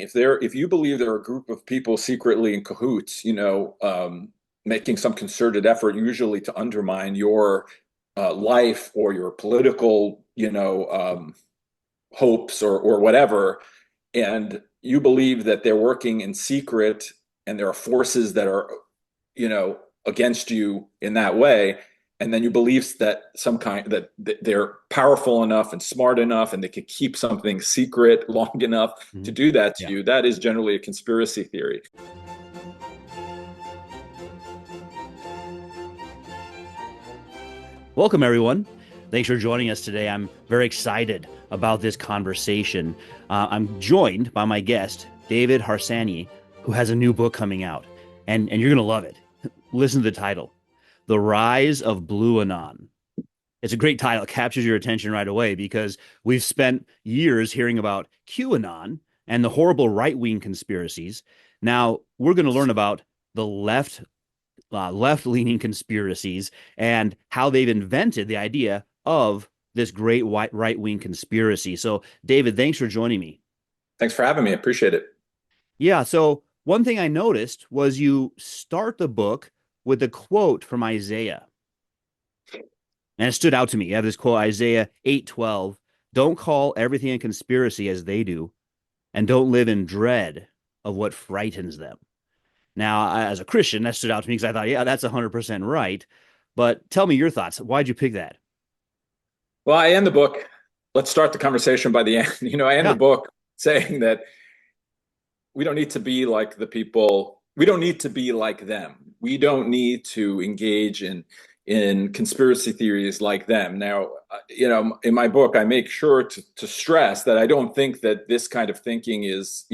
if you believe there are a group of people secretly in cahoots, making some concerted effort, usually to undermine your life or your political, hopes or whatever, and you believe that they're working in secret and there are forces that are, against you in that way, and then you believe that they're powerful enough and smart enough and they could keep something secret long enough to Mhm. do that to Yeah. you, that is generally a conspiracy theory. Welcome, everyone. Thanks for joining us today. I'm very excited about this conversation. I'm joined by my guest, David Harsanyi, who has a new book coming out, and you're going to love it. Listen to the title, The Rise of Blueanon. It's a great title. It captures your attention right away because we've spent years hearing about QAnon and the horrible right-wing conspiracies. Now we're going to learn about the left-leaning conspiracies and how they've invented the idea of this great right-wing conspiracy. So, David, thanks for joining me. Thanks for having me. I appreciate it. Yeah. So, one thing I noticed was you start the book with a quote from Isaiah, and it stood out to me. You have this quote, Isaiah 8:12. Don't call everything a conspiracy as they do, and don't live in dread of what frightens them. Now, as a Christian, that stood out to me because I thought, yeah, that's 100% right. But tell me your thoughts. Why'd you pick that? Well, I end the book. Let's start the conversation by the end. I end the Yeah. book saying that we don't need to be like the people. We don't need to be like them. We don't need to engage in conspiracy theories like them. Now, in my book, I make sure to stress that I don't think that this kind of thinking is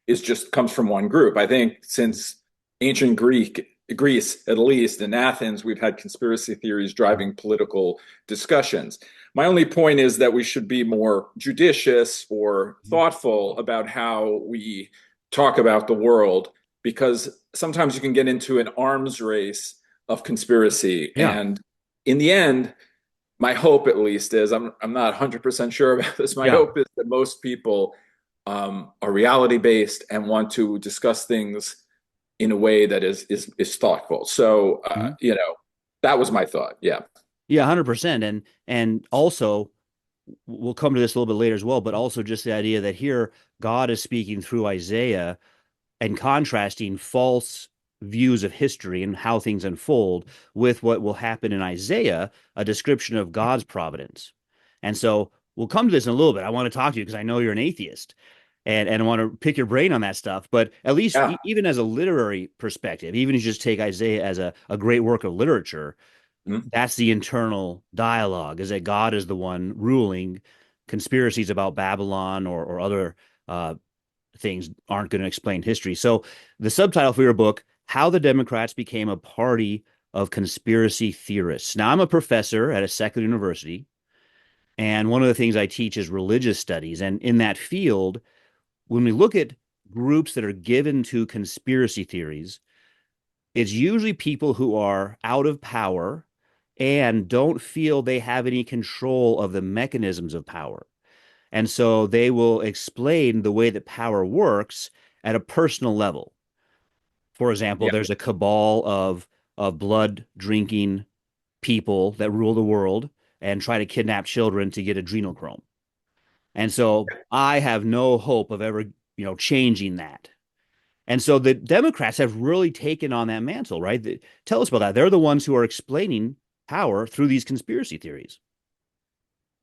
just comes from one group. I think since ancient Greece, at least in Athens, we've had conspiracy theories driving political discussions. My only point is that we should be more judicious or thoughtful about how we talk about the world, because sometimes you can get into an arms race of conspiracy. Yeah. And in the end, my hope at least is, I'm not 100% sure about this. My Yeah. hope is that most people are reality based and want to discuss things in a way that is thoughtful. So Mhm. that was my thought. Yeah. Yeah, 100%. And also we'll come to this a little bit later as well, but also just the idea that here God is speaking through Isaiah and contrasting false views of history and how things unfold with what will happen in Isaiah, a description of God's providence. And so we'll come to this in a little bit. I want to talk to you because I know you're an atheist and I want to pick your brain on that stuff. But at least Yeah. even as a literary perspective, even if you just take Isaiah as a great work of literature, Mhm. that's the internal dialogue, is that God is the one ruling. Conspiracies about Babylon or other uh, things aren't going to explain history. So the subtitle for your book, How the Democrats Became a Party of Conspiracy Theorists. Now, I'm a professor at a secular university, and one of the things I teach is religious studies. And in that field, when we look at groups that are given to conspiracy theories, it's usually people who are out of power and don't feel they have any control of the mechanisms of power. And so they will explain the way that power works at a personal level. For example, Yeah. there's a cabal of blood drinking people that rule the world and try to kidnap children to get adrenochrome. And so I have no hope of ever, changing that. And so the Democrats have really taken on that mantle, right? Tell us about that. They're the ones who are explaining power through these conspiracy theories.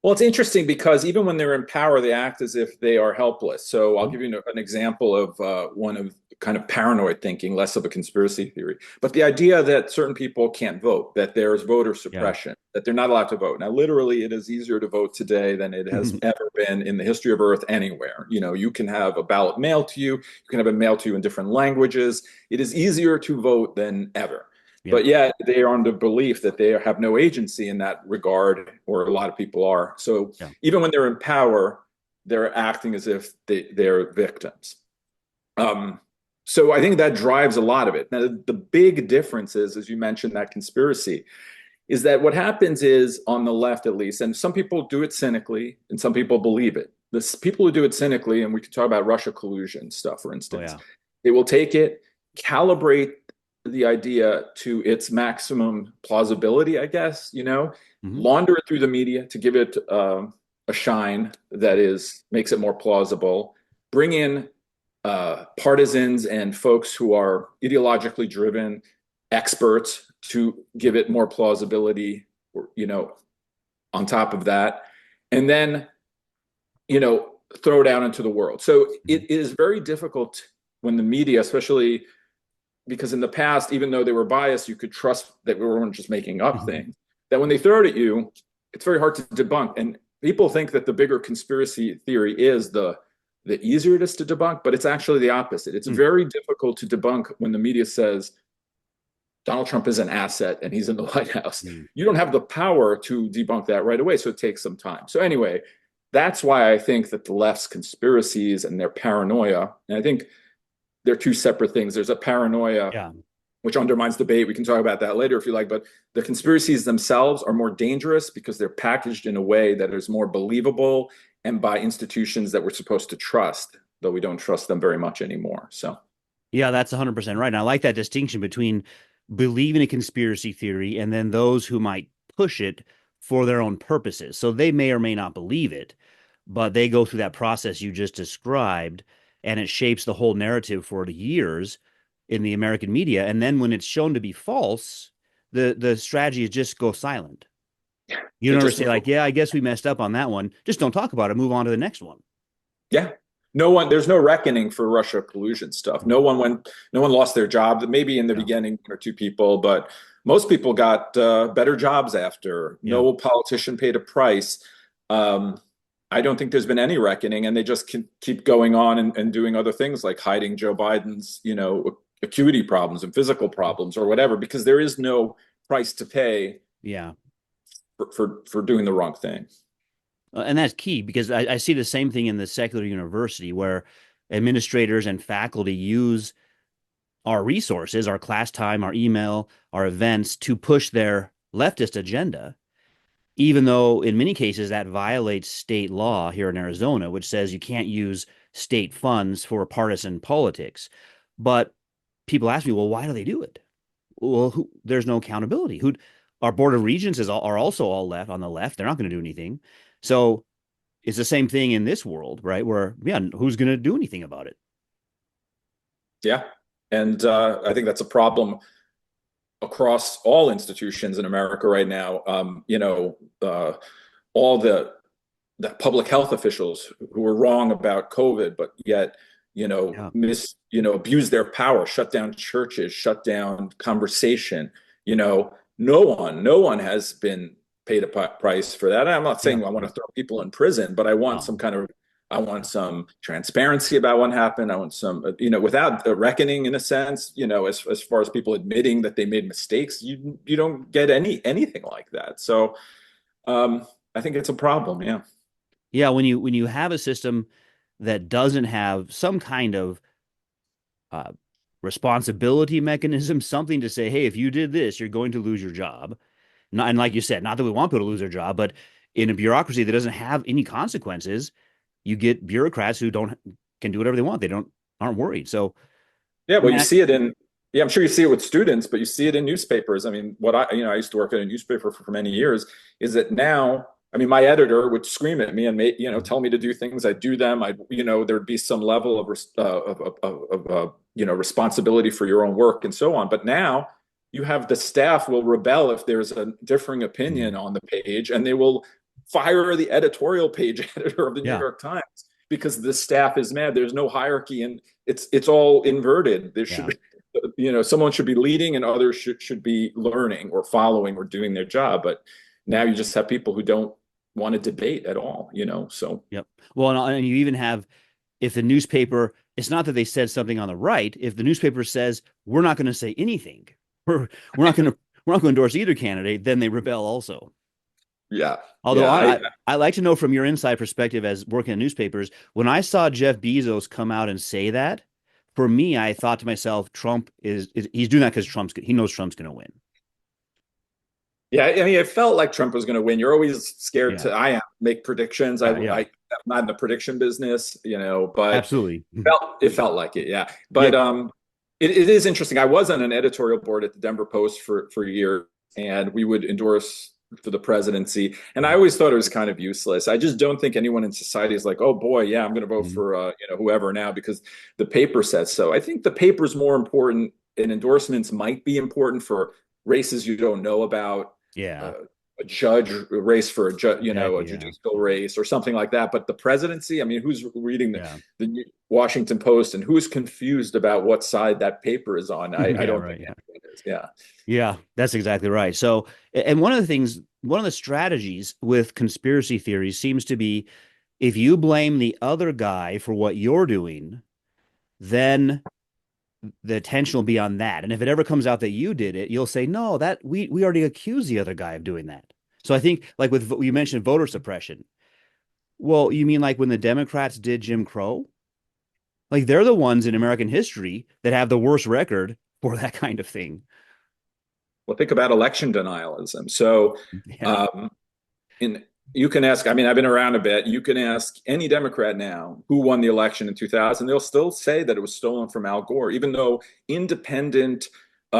Well, it's interesting because even when they're in power, they act as if they are helpless. So I'll Mhm. give you an example of one of kind of paranoid thinking, less of a conspiracy theory. But the idea that certain people can't vote, that there's voter Yeah. suppression, that they're not allowed to vote. Now, literally, it is easier to vote today than it has ever been in the history of Earth anywhere. You can have a ballot mailed to you, you can have it mailed to you in different languages. It is easier to vote than ever. Yeah. But yet they are under belief that they have no agency in that regard, or a lot of people are. So Yeah. even when they're in power, they're acting as if they're victims. Um, so I think that drives a lot of it. Now, the big difference is, as you mentioned, that conspiracy is that what happens is on the left, at least, and some people do it cynically and some people believe it. the people who do it cynically, and we can talk about Russia collusion stuff, for Oh instance, yeah. they will take it, calibrate the idea to its maximum plausibility, I guess, Hmm. launder it through the media to give it a shine that is makes it more plausible. Bring in partisans and folks who are ideologically driven, experts to give it more plausibility, on top of that, and then throw it out into the world. So Hmm. it is very difficult when the media, especially because in the past, even though they were biased, you could trust that we weren't just making up Hmm. things. That when they throw it at you, it's very hard to debunk. And people think that the bigger conspiracy theory is the easier it is to debunk, but it's actually the opposite. It's Mm. very difficult to debunk when the media says Donald Trump is an asset and he's in the White House. Mm. You don't have the power to debunk that right away, so it takes some time. So anyway, that's why I think that the left's conspiracies and their paranoia, and I think they're two separate things. There's a paranoia Yeah. which undermines debate. We can talk about that later if you like, but the conspiracies themselves are more dangerous because they're packaged in a way that is more believable and by institutions that we're supposed to trust, though we don't trust them very much anymore. So, Yeah, that's 100% right. And I like that distinction between believing a conspiracy theory and then those who might push it for their own purposes. So they may or may not believe it, but they go through that process you just described, and it shapes the whole narrative for years in the American media. And then when it's shown to be false, the strategy is just go silent. You they don't ever just say move. like, "Yeah, I guess we messed up on that one." Just don't talk about it. Move on to the next one. Yeah. No one, there's no reckoning for Russia collusion stuff. No one lost their job. Maybe in the Yeah, beginning, one or two people, but most people got better jobs after. yeah, No politician paid a price. Um, I don't think there's been any reckoning, and they just can keep going on and doing other things like hiding Joe Biden's, acuity problems and physical problems or whatever, because there is no price to pay yeah. for doing the wrong thing. And that's key because I see the same thing in the secular university where administrators and faculty use our resources, our class time, our email, our events to push their leftist agenda, even though in many cases that violates state law here in Arizona, which says you can't use state funds for partisan politics. But people ask me, well, why do they do it? Well, there's no accountability. Our board of regents are also all left on the left. They're not going to do anything. So it's the same thing in this world, right? Where, yeah, who's going to do anything about it? Yeah. And I think that's a problem across all institutions in America right now. All the public health officials who were wrong about COVID, but yet, Yeah. abuse their power, shut down churches, shut down conversation. No one has been paid a price for that. I'm not Yeah. saying I want Yeah. to throw people in prison, but No. I want Yeah. some transparency about what happened. I want some, without a reckoning in a sense, as far as people admitting that they made mistakes, you don't get anything like that. So I think it's a problem. Yeah. Yeah. When you have a system that doesn't have some kind of uh, responsibility mechanism, something to say, hey, if you did this, you're going to lose your job. Not, and like you said, not that we want people to lose their job, but in a bureaucracy that doesn't have any consequences, you get bureaucrats who don't can do whatever they want. They don't aren't worried. So, Yeah, I well, mean, you see it in, yeah, I'm sure you see it with students, but you see it in newspapers. I mean, I used to work at a newspaper for many years, is that now, I mean, my editor would scream at me and tell me to do things. I'd do them. There'd be some level of responsibility for your own work and so on. But now you have the staff will rebel if there's a differing opinion on the page, and they will fire the editorial page editor of the New yeah, York Times because the staff is mad. There's no hierarchy, and it's all inverted. There yeah. should, someone should be leading, and others should be learning or following or doing their job. But now you just have people who don't want to debate at all. So Yep. Well, and you even have if the newspaper, it's not that they said something on the right. If the newspaper says we're not going to say anything, we're we're not going to we're not going to endorse either candidate, then they rebel also. yeah, Although yeah, I like to know from your inside perspective as working in newspapers, when I saw Jeff Bezos come out and say that, for me, I thought to myself, Trump is he's doing that because he knows Trump's going to win. Yeah, I mean, it felt like Trump was going to win. You're always scared Yeah. to, I am, make predictions. Yeah. Yeah. I'm not in the prediction business, but Absolutely. it felt like it, yeah. Yeah. But it is interesting. I was on an editorial board at the Denver Post for years, and we would endorse for the presidency. And I always thought it was kind of useless. I just don't think anyone in society is like, oh boy, yeah, I'm going to vote Mhm. for whoever now because the paper says so. I think the paper's more important, and endorsements might be important for races you don't know about, Yeah. uh, a judge a race for a Exactly. Yeah. judicial race or something like that. But the presidency, I mean, who's reading Yeah. the Washington Post and who's confused about what side that paper is on? I Yeah. don't think Right. Yeah. anyone is. Yeah. Yeah. That's exactly right. So, and one of the things, one of the strategies with conspiracy theories seems to be if you blame the other guy for what you're doing, then the attention will be on that. And if it ever comes out that you did it, you'll say, no, that we already accused the other guy of doing that. So I think like with you mentioned voter suppression. Well, you mean like when the Democrats did Jim Crow? Like they're the ones in American history that have the worst record for that kind of thing. Well, think about election denialism. So, Yeah. um, in you can ask, I mean, I've been around a bit. You can ask any Democrat now who won the election in 2000. They'll still say that it was stolen from Al Gore, even though independent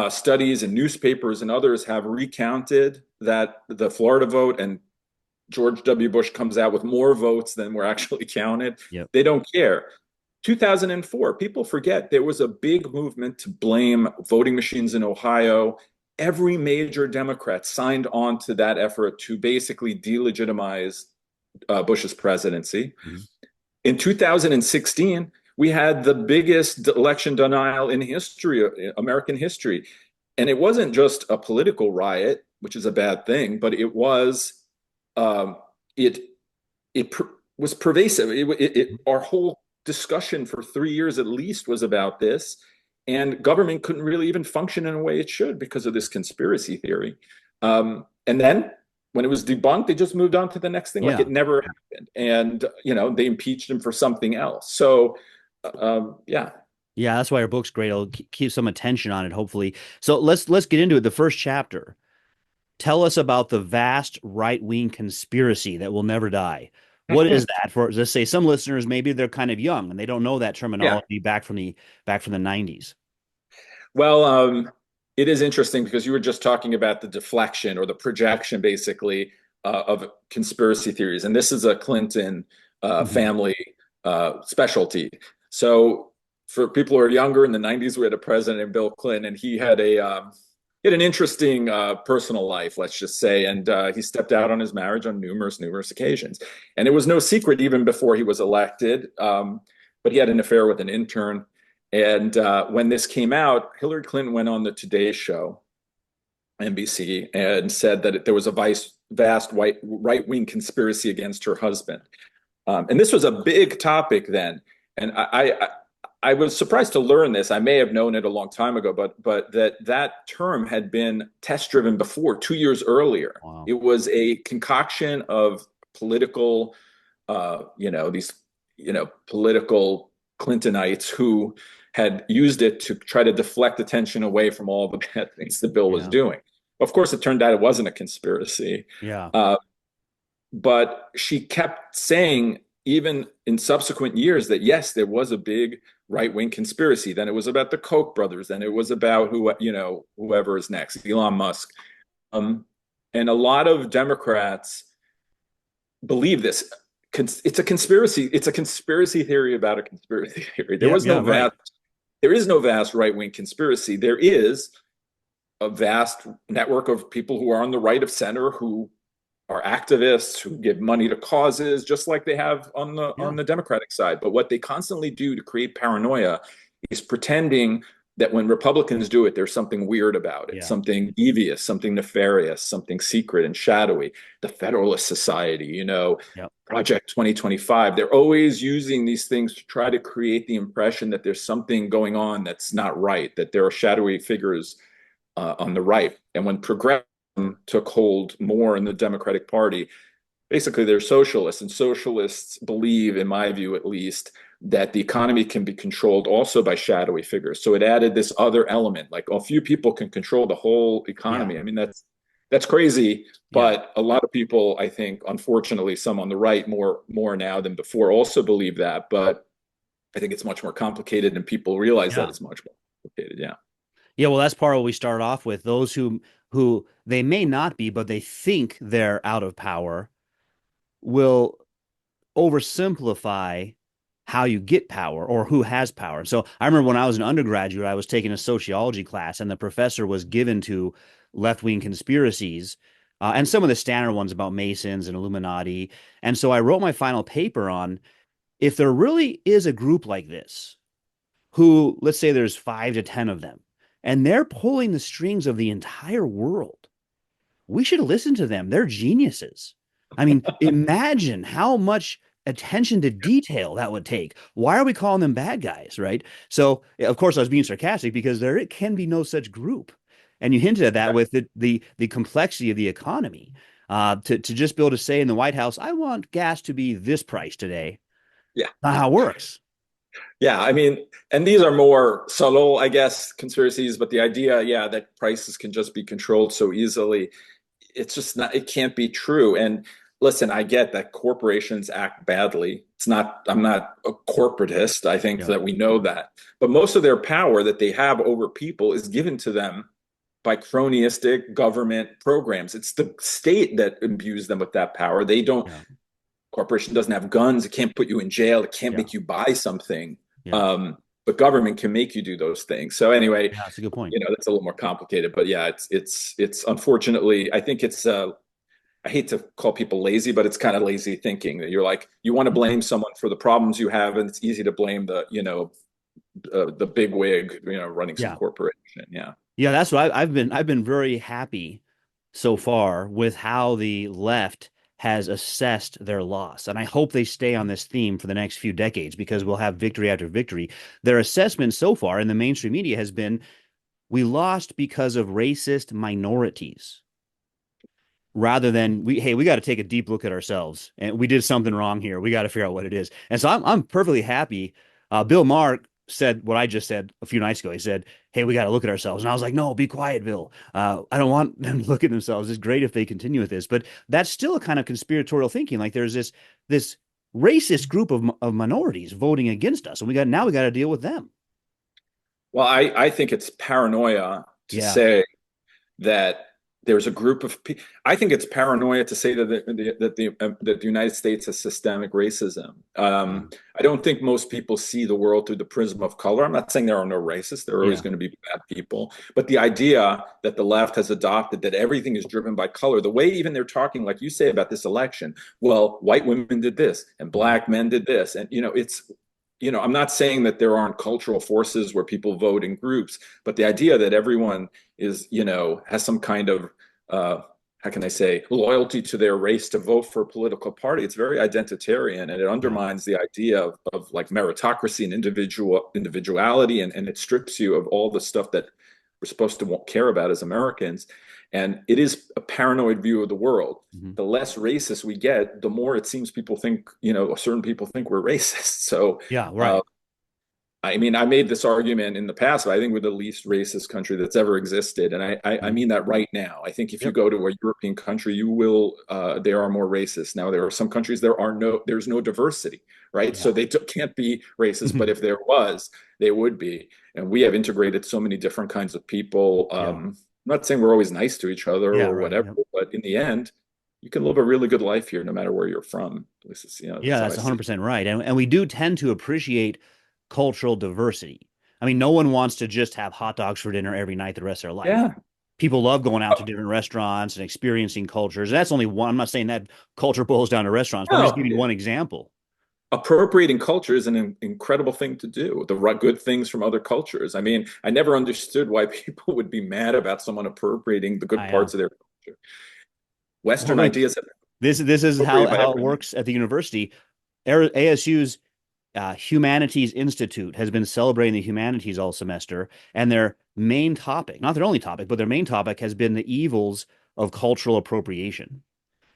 studies and newspapers and others have recounted that the Florida vote and George W. Bush comes out with more votes than were actually counted. Yep. They don't care. 2004, people forget there was a big movement to blame voting machines in Ohio. Every major Democrat signed on to that effort to basically delegitimize Bush's presidency. Mm-hmm. In 2016, we had the biggest election denial in history, American history. And it wasn't just a political riot, which is a bad thing, but it was um, it it was pervasive. Our whole discussion for 3 years at least was about this, and government couldn't really even function in a way it should because of this conspiracy theory. And then when it was debunked, they just moved on to the next thing like Yeah. it never happened, and they impeached him for something else. So, yeah. Yeah, that's why our book's great. It'll keep some attention on it, hopefully. So let's get into it. The first chapter. Tell us about the vast right-wing conspiracy that will never die. What is that for? Let's say some listeners maybe they're kind of young and they don't know that Yeah. terminology back from the 90s. Well, it is interesting because you were just talking about the deflection or the projection, basically, of conspiracy theories, and this is a Clinton Mhm. family specialty. So, for people who are younger, in the '90s, we had a president, Bill Clinton, and he had an interesting personal life, let's just say, and he stepped out on his marriage on numerous occasions, and it was no secret even before he was elected. But he had an affair with an intern. And when this came out, Hillary Clinton went on the Today Show, NBC, and said that there was a vast right wing conspiracy against her husband. And this was a big topic then. And I was surprised to learn this. I may have known it a long time ago, but that term had been test driven before, 2 years earlier. Wow. It was a concoction of political, these political Clintonites who had used it to try to deflect attention away from all the bad things the bill was Yeah. doing. Of course, it turned out it wasn't a conspiracy. Yeah. Uh, but she kept saying, even in subsequent years, that yes, there was a big right wing conspiracy. Then it was about the Koch brothers. Then it was about whoever is next, Elon Musk. Um, and a lot of Democrats believe this. It's a conspiracy. It's a conspiracy theory about a conspiracy theory. Yeah. Yeah. Right. There is no vast right wing conspiracy. There is a vast network of people who are on the right of center who are activists who give money to causes, just like they have on the Yeah. Democratic side. But what they constantly do to create paranoia is pretending that when Republicans do it, there's something weird about it, Yeah. something devious, something nefarious, something secret and shadowy. The Federalist Society, Yep. Project 2025. They're always using these things to try to create the impression that there's something going on that's not right, that there are shadowy figures on the right. And when progressive took hold more in the Democratic Party, basically they're socialists, and socialists believe, in my view at least, that the economy can be controlled also by shadowy figures. So it added this other element, like a few people can control the whole Yeah. economy. I mean, that's That's crazy, Yeah. but a lot of people, I think, unfortunately, some on the right more now than before also believe that. But I think it's much more complicated, and people realize that Yeah. it's much more complicated. Yeah. Yeah, well, that's part of what we start off with. Those who they may not be, but they think they're out of power will oversimplify how you get power or who has power. So I remember when I was an undergraduate, I was taking a sociology class, and the professor was given to left-wing conspiracies, and some of the standard ones about Masons and Illuminati. And so I wrote my final paper on if there really is a group like this, who, let's say there's 5 to 10 of them, and they're pulling the strings of the entire world, we should listen to them. They're geniuses. I mean, imagine how much attention to detail that would take. Why are we calling them bad guys, right? So, of course, I was being sarcastic because there can be no such group. And you hinted at that with the complexity of the economy. To just be able to say in the White House, I want gas to be this price today. Yeah. Not how it works. Yeah, I mean, and these are more subtle, I guess, conspiracies, but the idea, yeah, that prices can just be controlled so easily, it's just not, it can't be true. And listen, I get that corporations act badly. It's not, I'm not a corporatist. I think Yeah. that we know that. But most of their power that they have over people is given to them by cronyistic government programs. It's the state that imbues them with that power. They don't, Yeah. corporation doesn't have guns. It can't put you in jail. It can't Yeah. make you buy something. Yeah. Um, but government can make you do those things. So anyway, Yeah. That's a good point. you know, that's a little more complicated. But yeah, it's unfortunately, I think it's I hate to call people lazy, but it's kind of lazy thinking that you're like you want to blame someone for the problems you have, and it's easy to blame the big wig running some Yeah. corporation. Yeah. Yeah, that's what I've been very happy so far with how the left has assessed their loss. And I hope they stay on this theme for the next few decades because we'll have victory after victory. Their assessment so far in the mainstream media has been we lost because of racist minorities rather than we got to take a deep look at ourselves and we did something wrong here. We got to figure out what it is. And so I'm perfectly happy. Bill Maher said what I just said a few nights ago. He said, "Hey, we got to look at ourselves." And I was like, "No, be quiet, Bill. I don't want them to look at themselves. It's great if they continue with this, but that's still a kind of conspiratorial thinking. Like there's this racist group of minorities voting against us, and we got to deal with them." Well, I think it's paranoia to Yeah. say that there's a group of people. I think it's paranoia to say that the United States has systemic racism. Yeah. I don't think most people see the world through the prism of color. I'm not saying there are no racists. There are always Yeah. going to be bad people. But the idea that the left has adopted that everything is driven by color, the way even they're talking, like you say about this election, well, white women did this and Mhm. black men did this. And, I'm not saying that there aren't cultural forces where people vote in groups, but the idea that everyone is, has some kind of, how can I say, loyalty to their race to vote for a political party, it's very identitarian, and it Yeah. undermines the idea of like meritocracy and individuality, and it strips you of all the stuff that we're supposed to care about as Americans. And it is a paranoid view of the world. Mhm. The less racist we get, the more it seems people think, certain people think we're racist. So, Yeah. uh, Right. I mean, I made this argument in the past, but I think we're the least racist country that's ever existed. And I Mhm. mean that right now. I think if you Yep. go to a European country, you will, they are more racist. Now, there are some countries there's no diversity, right? So Yeah. they can't be racist, but if there was, they would be. And we have integrated so many different kinds of people. Yeah. I'm not saying we're always nice to each other Yeah. or Right. whatever, Yep. but in the end, you can live a really good life here no matter where you're from. This is, Yeah, that's how I that's see it. 100% right. And we do tend to appreciate cultural diversity. I mean, no one wants to just have hot dogs for dinner every night the rest of their life. Yeah. People love going out to different restaurants and experiencing cultures. And that's only one. I'm not saying that culture boils down to restaurants, but I'm just No, giving one example. appropriating culture is an incredible thing to do. The good things from other cultures. I mean, I never understood why people would be mad about someone appropriating the good I parts of their culture. Western well, ideas have been this is appropriated by how it everyone. works at the university. ASU's Humanities Institute has been celebrating the humanities all semester, and their main topic, not their only topic, but their main topic has been the evils of cultural appropriation.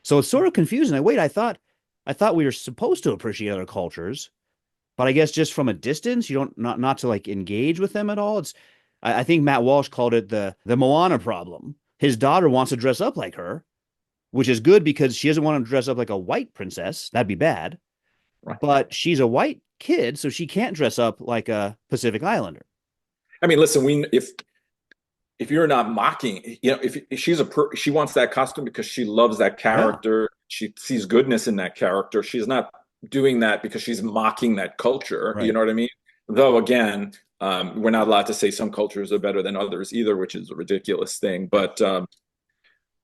So it's sort of confusing. I thought we were supposed to appreciate other cultures, but I guess just from a distance, you don't not to like engage with them at all. I think Matt Walsh called it the Moana problem. his daughter wants to dress up like her, which is good because she doesn't want to dress up like a white princess. That'd be bad. Right. But she's a white kid, so she can't dress up like a Pacific Islander. I mean, listen, if you're not mocking, if she wants that costume because she loves that Yeah, character, she sees goodness in that character. She's not doing that because she's mocking that culture. You right. know what I mean? Though again, we're not allowed to say some cultures are better than others either, which is a ridiculous thing. Yep.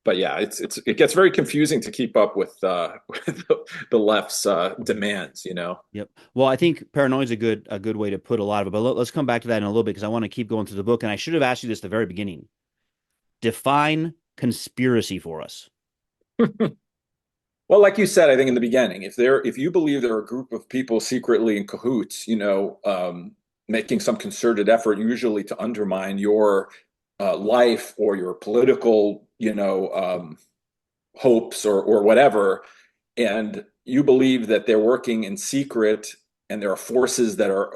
But yeah, it gets very confusing to keep up with, with the left's demands. You know. Yep. Well, I think paranoia is a good way to put a lot of it. But let's come back to that in a little bit because I want to keep going through the book. And I should have asked you this at the very beginning. Define conspiracy for us. Well, like you said, I think in the beginning, if you believe there are a group of people secretly in cahoots, making some concerted effort, usually to undermine your life or your political, hopes or whatever, and you believe that they're working in secret and there are forces that are,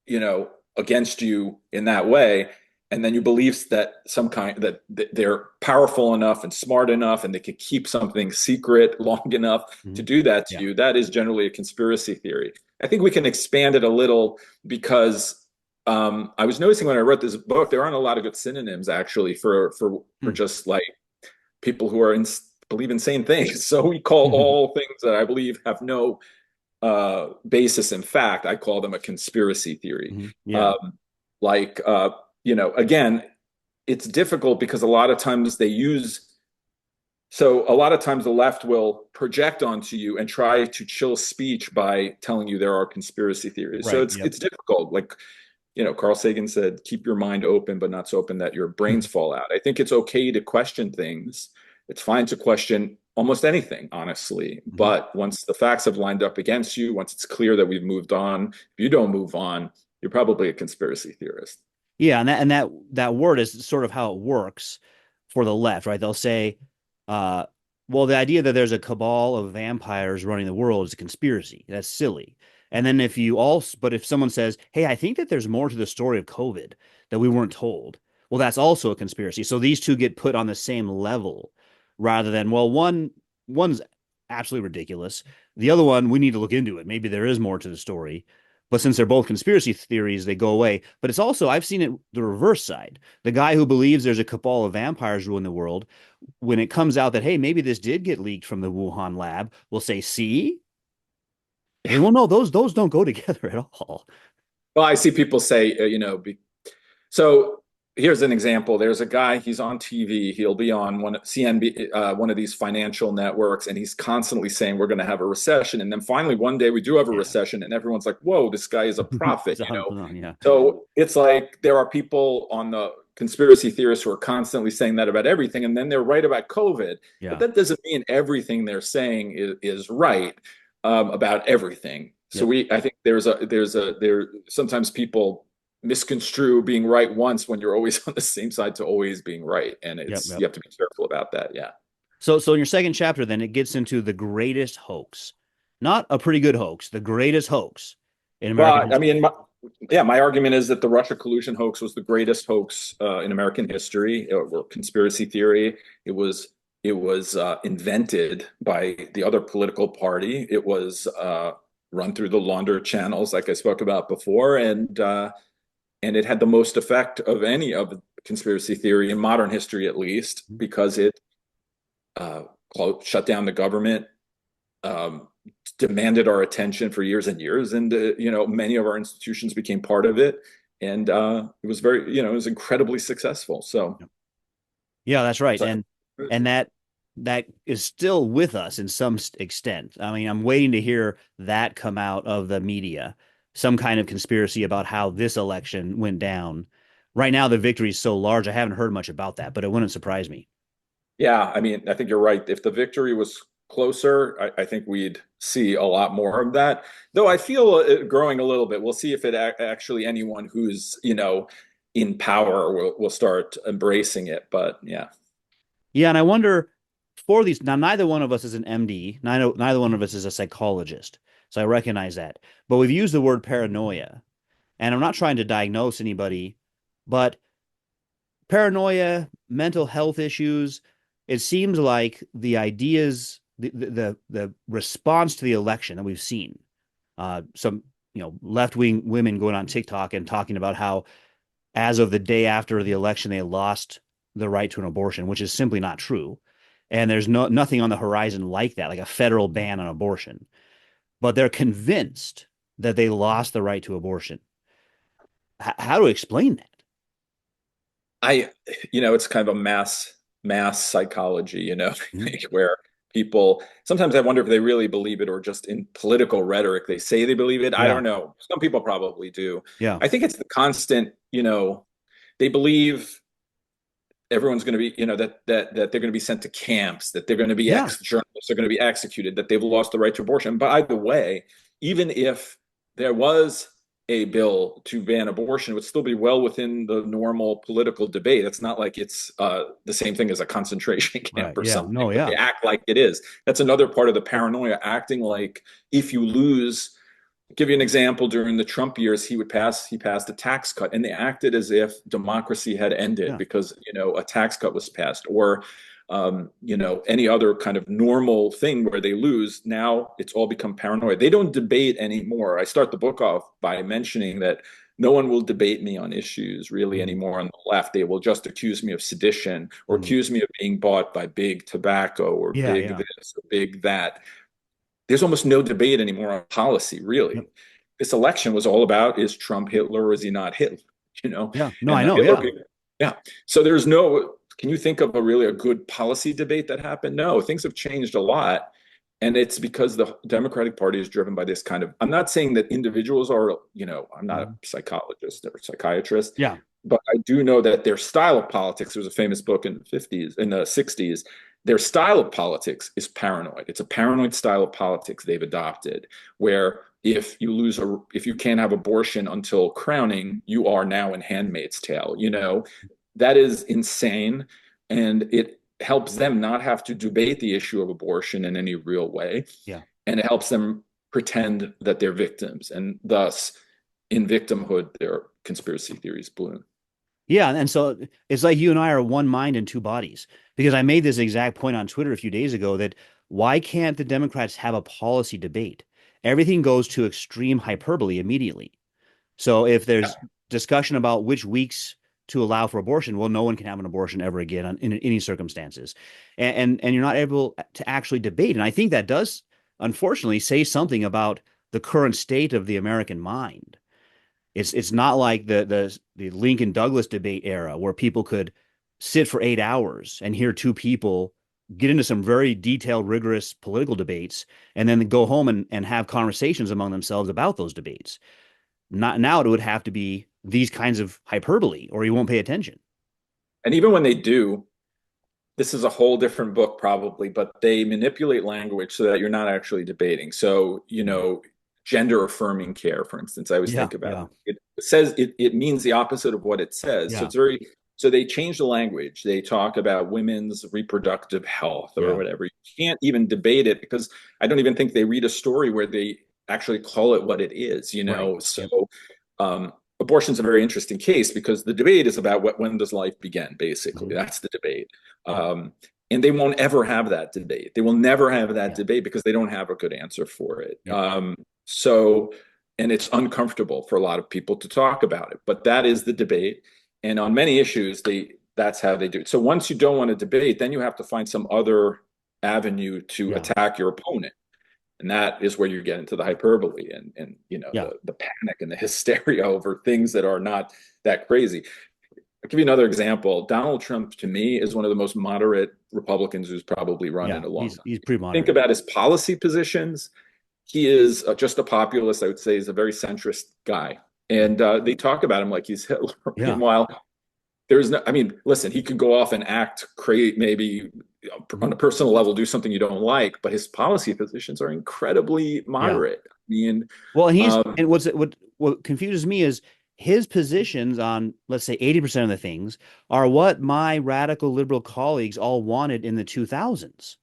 you know, against you in that way, and then you believe that they're powerful enough and smart enough and they could keep something secret long enough to Mhm. do that to Yeah. you, that is generally a conspiracy theory. I think we can expand it a little because I was noticing when I wrote this book, there aren't a lot of good synonyms actually for Hmm. just like people who believe in same things. So we call all things that I believe have no basis in fact, I call them a conspiracy theory. Yeah. Um, like, again, it's difficult because a lot of times the left will project onto you and try to chill speech by telling you there are conspiracy theories. So Right. it's Yep. it's difficult. Like, Carl Sagan said, keep your mind open, but not so open that your brains fall out. I think it's okay to question things. It's fine to question almost anything, honestly. Mhm. But once the facts have lined up against you, once it's clear that we've moved on, if you don't move on, you're probably a conspiracy theorist. Yeah, and that word is sort of how it works for the left, right? They'll say, uh, well, the idea that there's a cabal of vampires running the world is a conspiracy. That's silly. And then but if someone says, hey, I think that there's more to the story of COVID that we weren't told, well, that's also a conspiracy. So these two get put on the same level rather than, well, one's absolutely ridiculous. The other one, we need to look into it. Maybe there is more to the story. But since they're both conspiracy theories, they go away. But it's also, I've seen it the reverse side. The guy who believes there's a cabal of vampires ruling the world, when it comes out that, hey, maybe this did get leaked from the Wuhan lab, will say, see? Well, no, those don't go together at all. Well, I see people say, so here's an example. There's a guy, he's on TV. He'll be on one of these financial networks, and he's constantly saying we're going to have a recession. And then finally, one day we do have a Yeah. recession, and everyone's like, "Whoa, this guy is a prophet," So, yeah. So it's like there are people on the conspiracy theorists who are constantly saying that about everything, and then they're right about COVID. But Yeah. that doesn't mean everything they're saying is right about everything. So Yep. I think there sometimes people misconstrue being right once when you're always on the same side to always being right, and Yep. it's you Yep. have to be careful about that. Yeah. So in your second chapter, then it gets into the greatest hoax, not a pretty good hoax, the greatest hoax in American Well, I history. mean, my argument is that the Russia collusion hoax was the greatest hoax in American history, or conspiracy theory. It was invented by the other political party. It was run through the launder channels, like I spoke about before, and it had the most effect of any of conspiracy theory in modern history, at least, because it uh, shut down the government, um, demanded our attention for years and years, and many of our institutions became part of it, and it was it was incredibly successful. So, Yeah, that's right. so And that is still with us in some extent. I mean, I'm waiting to hear that come out of the media, some kind of conspiracy about how this election went down. Right now, the victory is so large, I haven't heard much about that, but it wouldn't surprise me. yeah, I mean, I think you're right. If the victory was closer, I think we'd see a lot more of that. Though I feel it growing a little bit. We'll see if actually anyone who's in power will start embracing it. But yeah. Yeah, and I wonder for these now, neither one of us is an MD, neither one of us is a psychologist. So I recognize that. But we've used the word paranoia, and I'm not trying to diagnose anybody, but paranoia, mental health issues. It seems like the ideas, the response to the election that we've seen, some left wing women going on TikTok and talking about how as of the day after the election they lost the right to an abortion, which is simply not true. And there's nothing on the horizon like that, like a federal ban on abortion. But they're convinced that they lost the right to abortion. How to explain that? I, it's kind of a mass psychology, Mm-hmm. where people sometimes I wonder if they really believe it or just in political rhetoric they say they believe it. I Yeah, don't know. Some people probably do. yeah, I think it's the constant, they believe everyone's going to be, that they're going to be sent to camps, that they're going to be yeah, ex-journalists are going to be executed, that they've lost the right to abortion. But either way, even if there was a bill to ban abortion, it would still be well within the normal political debate. It's not like it's the same thing as a concentration right, camp or yeah, something, no, but they yeah, act like it is. That's another part of the paranoia, acting like if you lose, give you an example. During the Trump years, he passed a tax cut, and they acted as if democracy had ended yeah, because a tax cut was passed, or any other kind of normal thing where they lose. Now it's all become paranoid. They don't debate anymore. I start the book off by mentioning that no one will debate me on issues really mm-hmm. anymore on the left. They will just accuse me of sedition or Mm-hmm. accuse me of being bought by big tobacco or Yeah, big yeah, this or big that. There's almost no debate anymore on policy, yep, really. This election was all about, is Trump Hitler or is he not Hitler? You know, yeah, no, and I the know, Hitler yeah, people, yeah. So there's no, can you think of a good policy debate that happened? No, things have changed a lot. And it's because the Democratic Party is driven by this kind of, I'm not saying that individuals are, I'm not a mm-hmm. psychologist or psychiatrist, Yeah, but I do know that their style of politics, there was a famous book in the 50s, in the 60s, their style of politics is paranoid. It's a paranoid style of politics they've adopted, where if you can't have abortion until crowning, you are now in Handmaid's Tale. That is insane, and it helps them not have to debate the issue of abortion in any real way, yeah. and it helps them pretend that they're victims, and thus, in victimhood, their conspiracy theories bloom. Yeah, and so it's like you and I are one mind and two bodies. Because I made this exact point on Twitter a few days ago that why can't the Democrats have a policy debate? Everything goes to extreme hyperbole immediately. So if there's discussion about which weeks to allow for abortion, well, no one can have an abortion ever again in any circumstances, and you're not able to actually debate. And I think that does, unfortunately, say something about the current state of the American mind. It's not like the Lincoln Douglas debate era where people could sit for 8 hours and hear two people get into some very detailed, rigorous political debates, and then go home and have conversations among themselves about those debates. Not now, it would have to be these kinds of hyperbole, or you won't pay attention. And even when they do, this is a whole different book probably, but they manipulate language so that you're not actually debating. So, gender affirming care, for instance, I always Yeah, think about yeah, it. It says it means the opposite of what it says. So yeah, it's so they change the language. They talk about women's reproductive health or yeah. whatever. You can't even debate it because I don't even think they read a story where they actually call it what it is. Right. So Yep. abortion is a very interesting case because the debate is about when does life begin, basically. Mm-hmm. That's the debate. And they won't ever have that debate. They will never have that Yeah. debate because they don't have a good answer for it. Yep. So, and it's uncomfortable for a lot of people to talk about it, but that is the debate. And on many issues, that's how they do it. So once you don't want to debate, then you have to find some other avenue to Yeah. attack your opponent. And that is where you get into the hyperbole and Yeah. the panic and the hysteria over things that are not that crazy. I'll give you another example. Donald Trump, to me, is one of the most moderate Republicans who's probably run Yeah. in a long time. He's pretty Think moderate. about his policy positions. He is just a populist, I would say. He's a very centrist guy. And they talk about him like he's Hitler. Yeah. Meanwhile, there's no, I mean, listen, he could go off and act, create maybe Mm-hmm. on a personal level, do something you don't like, but his policy positions are incredibly Yeah. moderate. I mean, Well, um, and what confuses me is his positions on, let's say, 80% of the things are what my radical liberal colleagues all wanted in the 2000s.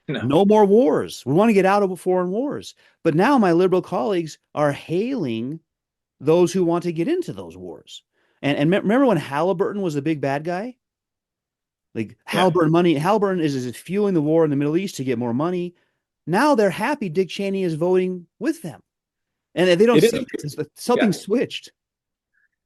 no, No more wars. We want to get out of foreign wars. But now my liberal colleagues are hailing those who want to get into those wars. And remember when Halliburton was the big bad guy? Like Yeah, Halliburton is fueling the war in the Middle East to get more money. Now they're happy Dick Cheney is voting with them. And they don't it is. see it. Yeah, Something switched.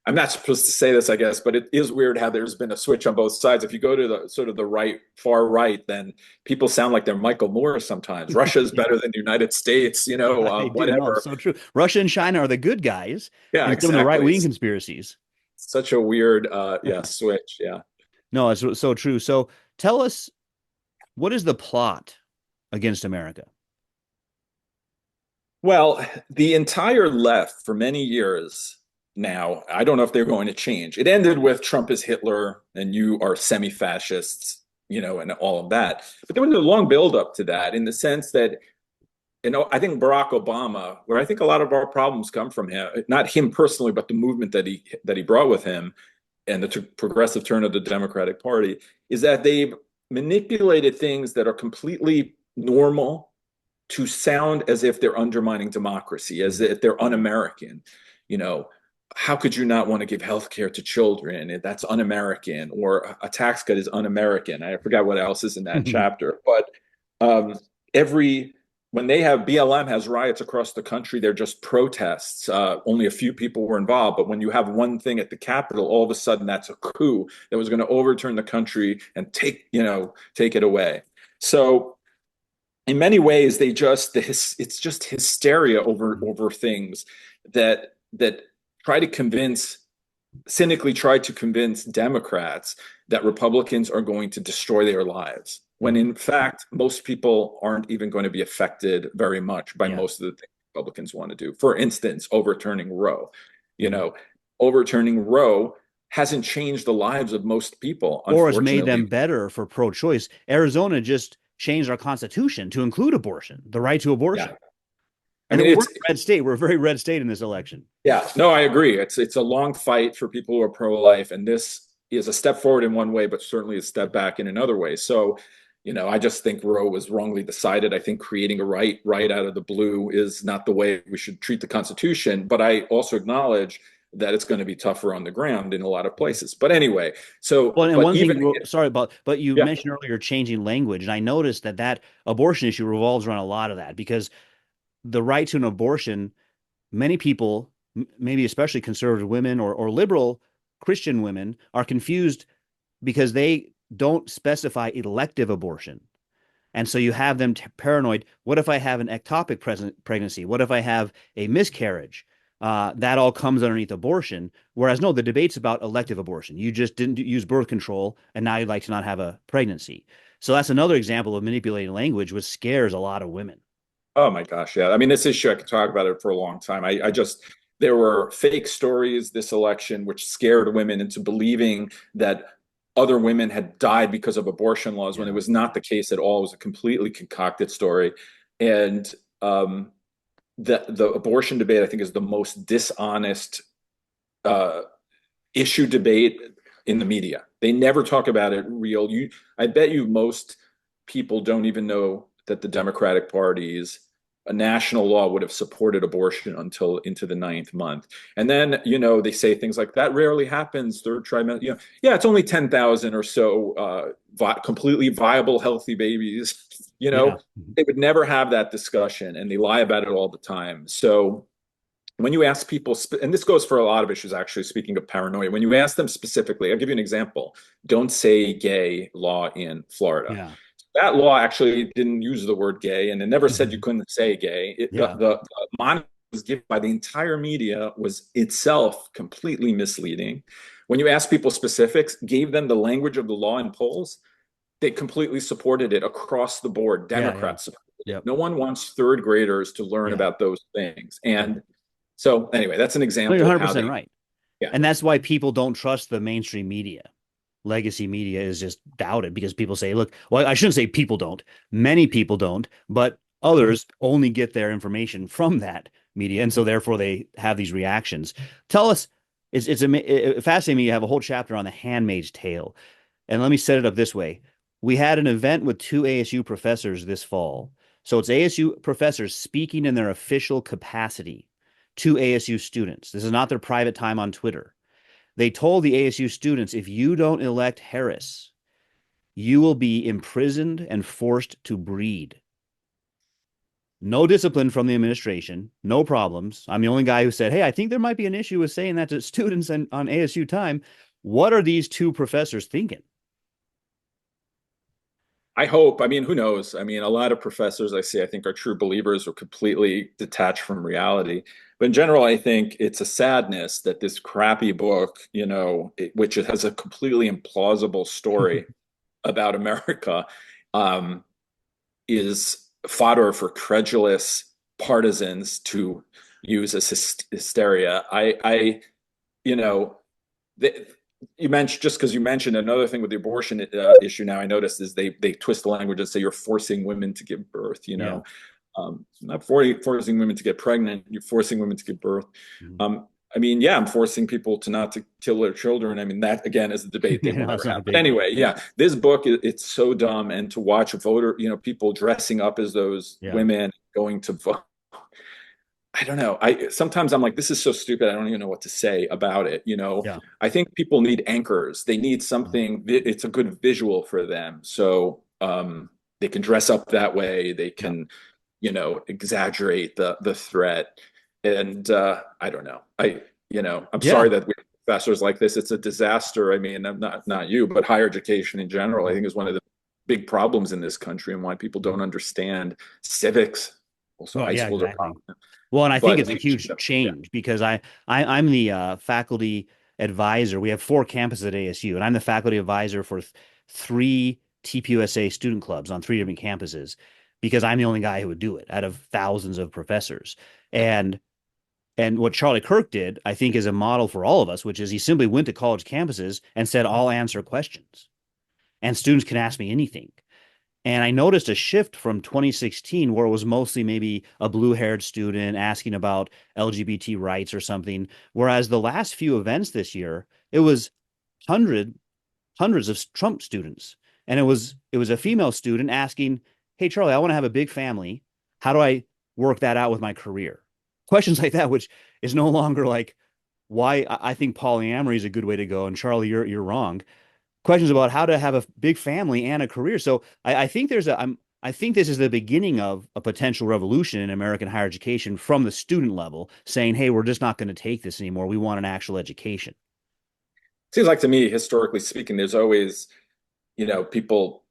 I'm not supposed to say this, I guess, but it is weird how there's been a switch on both sides. If you go to the sort of the right, far right, then people sound like they're Michael Moore sometimes. Russia is Yeah, better than the United States, they do. No, it's whatever. so true. Russia and China are the good guys Yeah, in some of the right exactly. wing It's conspiracies. such a weird, yeah, switch. Yeah. No, it's so true. So tell us, what is the plot against America? Well, the entire left for many years now, I don't know if they're going to change. It ended with Trump is Hitler and you are semi-fascists, and all of that. But there was a long build-up to that in the sense that, I think Barack Obama, where I think a lot of our problems come from him, not him personally, but the movement that he brought with him and the progressive turn of the Democratic Party, is that they've manipulated things that are completely normal to sound as if they're undermining democracy, as if they're un-American. You know, how could you not want to give health care to children? That's un-American, or a tax cut is un-American. I forgot what else is in that chapter, but every when they have BLM has riots across the country, they're just protests. Only a few people were involved, but when you have one thing at the Capitol, all of a sudden that's a coup that was going to overturn the country and take it away. So in many ways, it's just hysteria over things that try to convince cynically try to convince Democrats that Republicans are going to destroy their lives, when in fact, most people aren't even going to be affected very much by Yeah. most of the things Republicans want to do. For instance, overturning Roe. You Mhm. know, overturning Roe hasn't changed the lives of most people, Or has made them unfortunately. better for pro-choice. Arizona just changed our constitution to include abortion, the right to Yeah. abortion. I And mean, we're it's a red state. We're a very red state in this election. Yeah, no, I agree. It's a long fight for people who are pro-life, and this is a step forward in one way, but certainly a step back in another way. So, I just think Roe was wrongly decided. I think creating a right out of the blue is not the way we should treat the Constitution. But I also acknowledge that it's going to be tougher on the ground in a lot of places. But anyway, Well, and but one even thing, sorry about, but you yeah, mentioned earlier changing language, and I noticed that abortion issue revolves around a lot of that because the right to an abortion, many people, maybe especially conservative women or liberal Christian women, are confused because they don't specify elective abortion. And so you have them paranoid. What if I have an ectopic pregnancy? What if I have a miscarriage? That all comes underneath abortion. Whereas, no, the debate's about elective abortion. You just didn't use birth control, and now you'd like to not have a pregnancy. So that's another example of manipulating language, which scares a lot of women. oh my gosh, yeah. I mean, this issue, I could talk about it for a long time. I just, there were fake stories this election which scared women into believing that other women had died because of abortion laws when it Yeah. was not the case at all. It was a completely concocted story. And the abortion debate, I think, is the most dishonest uh, issue debate in the media. They never talk about it real. I bet you most people don't even know that the Democratic Party's a national law would have supported abortion until into the ninth month. And then, they say things like that rarely happens. Third trimester, yeah, it's only 10,000 or so completely viable, healthy babies. Yeah. They would never have that discussion and they lie about it all the time. So when you ask people, and this goes for a lot of issues, actually, speaking of paranoia, when you ask them specifically, I'll give you an example. Don't say gay law in Florida. Yeah. That law actually didn't use the word gay, and it never said you Mhm. couldn't say gay. The, Yeah. the monitor was given by the entire media was itself completely misleading. When you ask people specifics, gave them the language of the law in polls, they completely supported it across the board. Yeah. Yeah. Democrats supported it. Yep. No one wants third graders to learn Yeah. about those things. Yeah. And so anyway, that's an No, you're example of how 100% they, right. yeah, And that's why people don't trust the mainstream media. Legacy media is just doubted because people say, look, well, I shouldn't say people don't. Many people don't, but others only get their information from that media. And so therefore they have these reactions. Tell us, it fascinating me. You have a whole chapter on the Handmaid's Tale. And let me set it up this way. We had an event with two ASU professors this fall. So it's ASU professors speaking in their official capacity to ASU students. This is not their private time on Twitter. They told the ASU students, if you don't elect Harris, you will be imprisoned and forced to breed. No discipline from the administration, no problems. I'm the only guy who said, hey, I think there might be an issue with saying that to students on ASU time. What are these two professors thinking? I hope. I mean, who knows? I mean, a lot of professors I see, I think, are true believers or completely detached from reality. But in general, I think it's a sadness that this crappy book, which has a completely implausible story about America, um, is fodder for credulous partisans to use as hysteria. You know, the, you mentioned just because you mentioned another thing with the abortion issue. Now I noticed is they twist the language and say you're forcing women to give birth. Yeah. Not forcing women to get pregnant. You're forcing women to give birth. Mhm. I mean, yeah, I'm forcing people to not to kill their children. I mean, that again is a debate they will It's never not a have. But big. anyway, yeah, this book it's so dumb, and to watch people dressing up as those Yeah. women going to vote. I don't know. I sometimes I'm like, this is so stupid. I don't even know what to say about it. Yeah. I think people need anchors. They need something. It's a good visual for them, so they can dress up that way. They Yeah. can, exaggerate the threat. And I don't know. I'm sorry Yeah. that we have professors like this. It's a disaster. I mean, I'm not you, but higher education in general, I think is one of the big problems in this country and why people don't understand civics. Also, Well, high yeah, schools are exactly. problem. Well, and I think But it's a huge change because I'm the faculty advisor. We have 4 campuses at ASU, and I'm the faculty advisor for 3 TPUSA student clubs on 3 different campuses because I'm the only guy who would do it out of thousands of professors. And and what Charlie Kirk did, I think, is a model for all of us, which is he simply went to college campuses and said, "I'll answer questions, and students can ask me anything." And I noticed a shift from 2016 where it was mostly maybe a blue-haired student asking about LGBT rights or something. Whereas the last few events this year, it was hundred hundreds of Trump students. And it was a female student asking, hey Charlie, I want to have a big family. How do I work that out with my career? Questions like that, which is no longer like why I think polyamory is a good way to go. And Charlie, you're wrong questions about how to have a big family and a career. So I think I think this is the beginning of a potential revolution in American higher education from the student level, saying, "Hey, we're just not going to take this anymore. We want an actual education." seems like to me, historically speaking, there's always, people,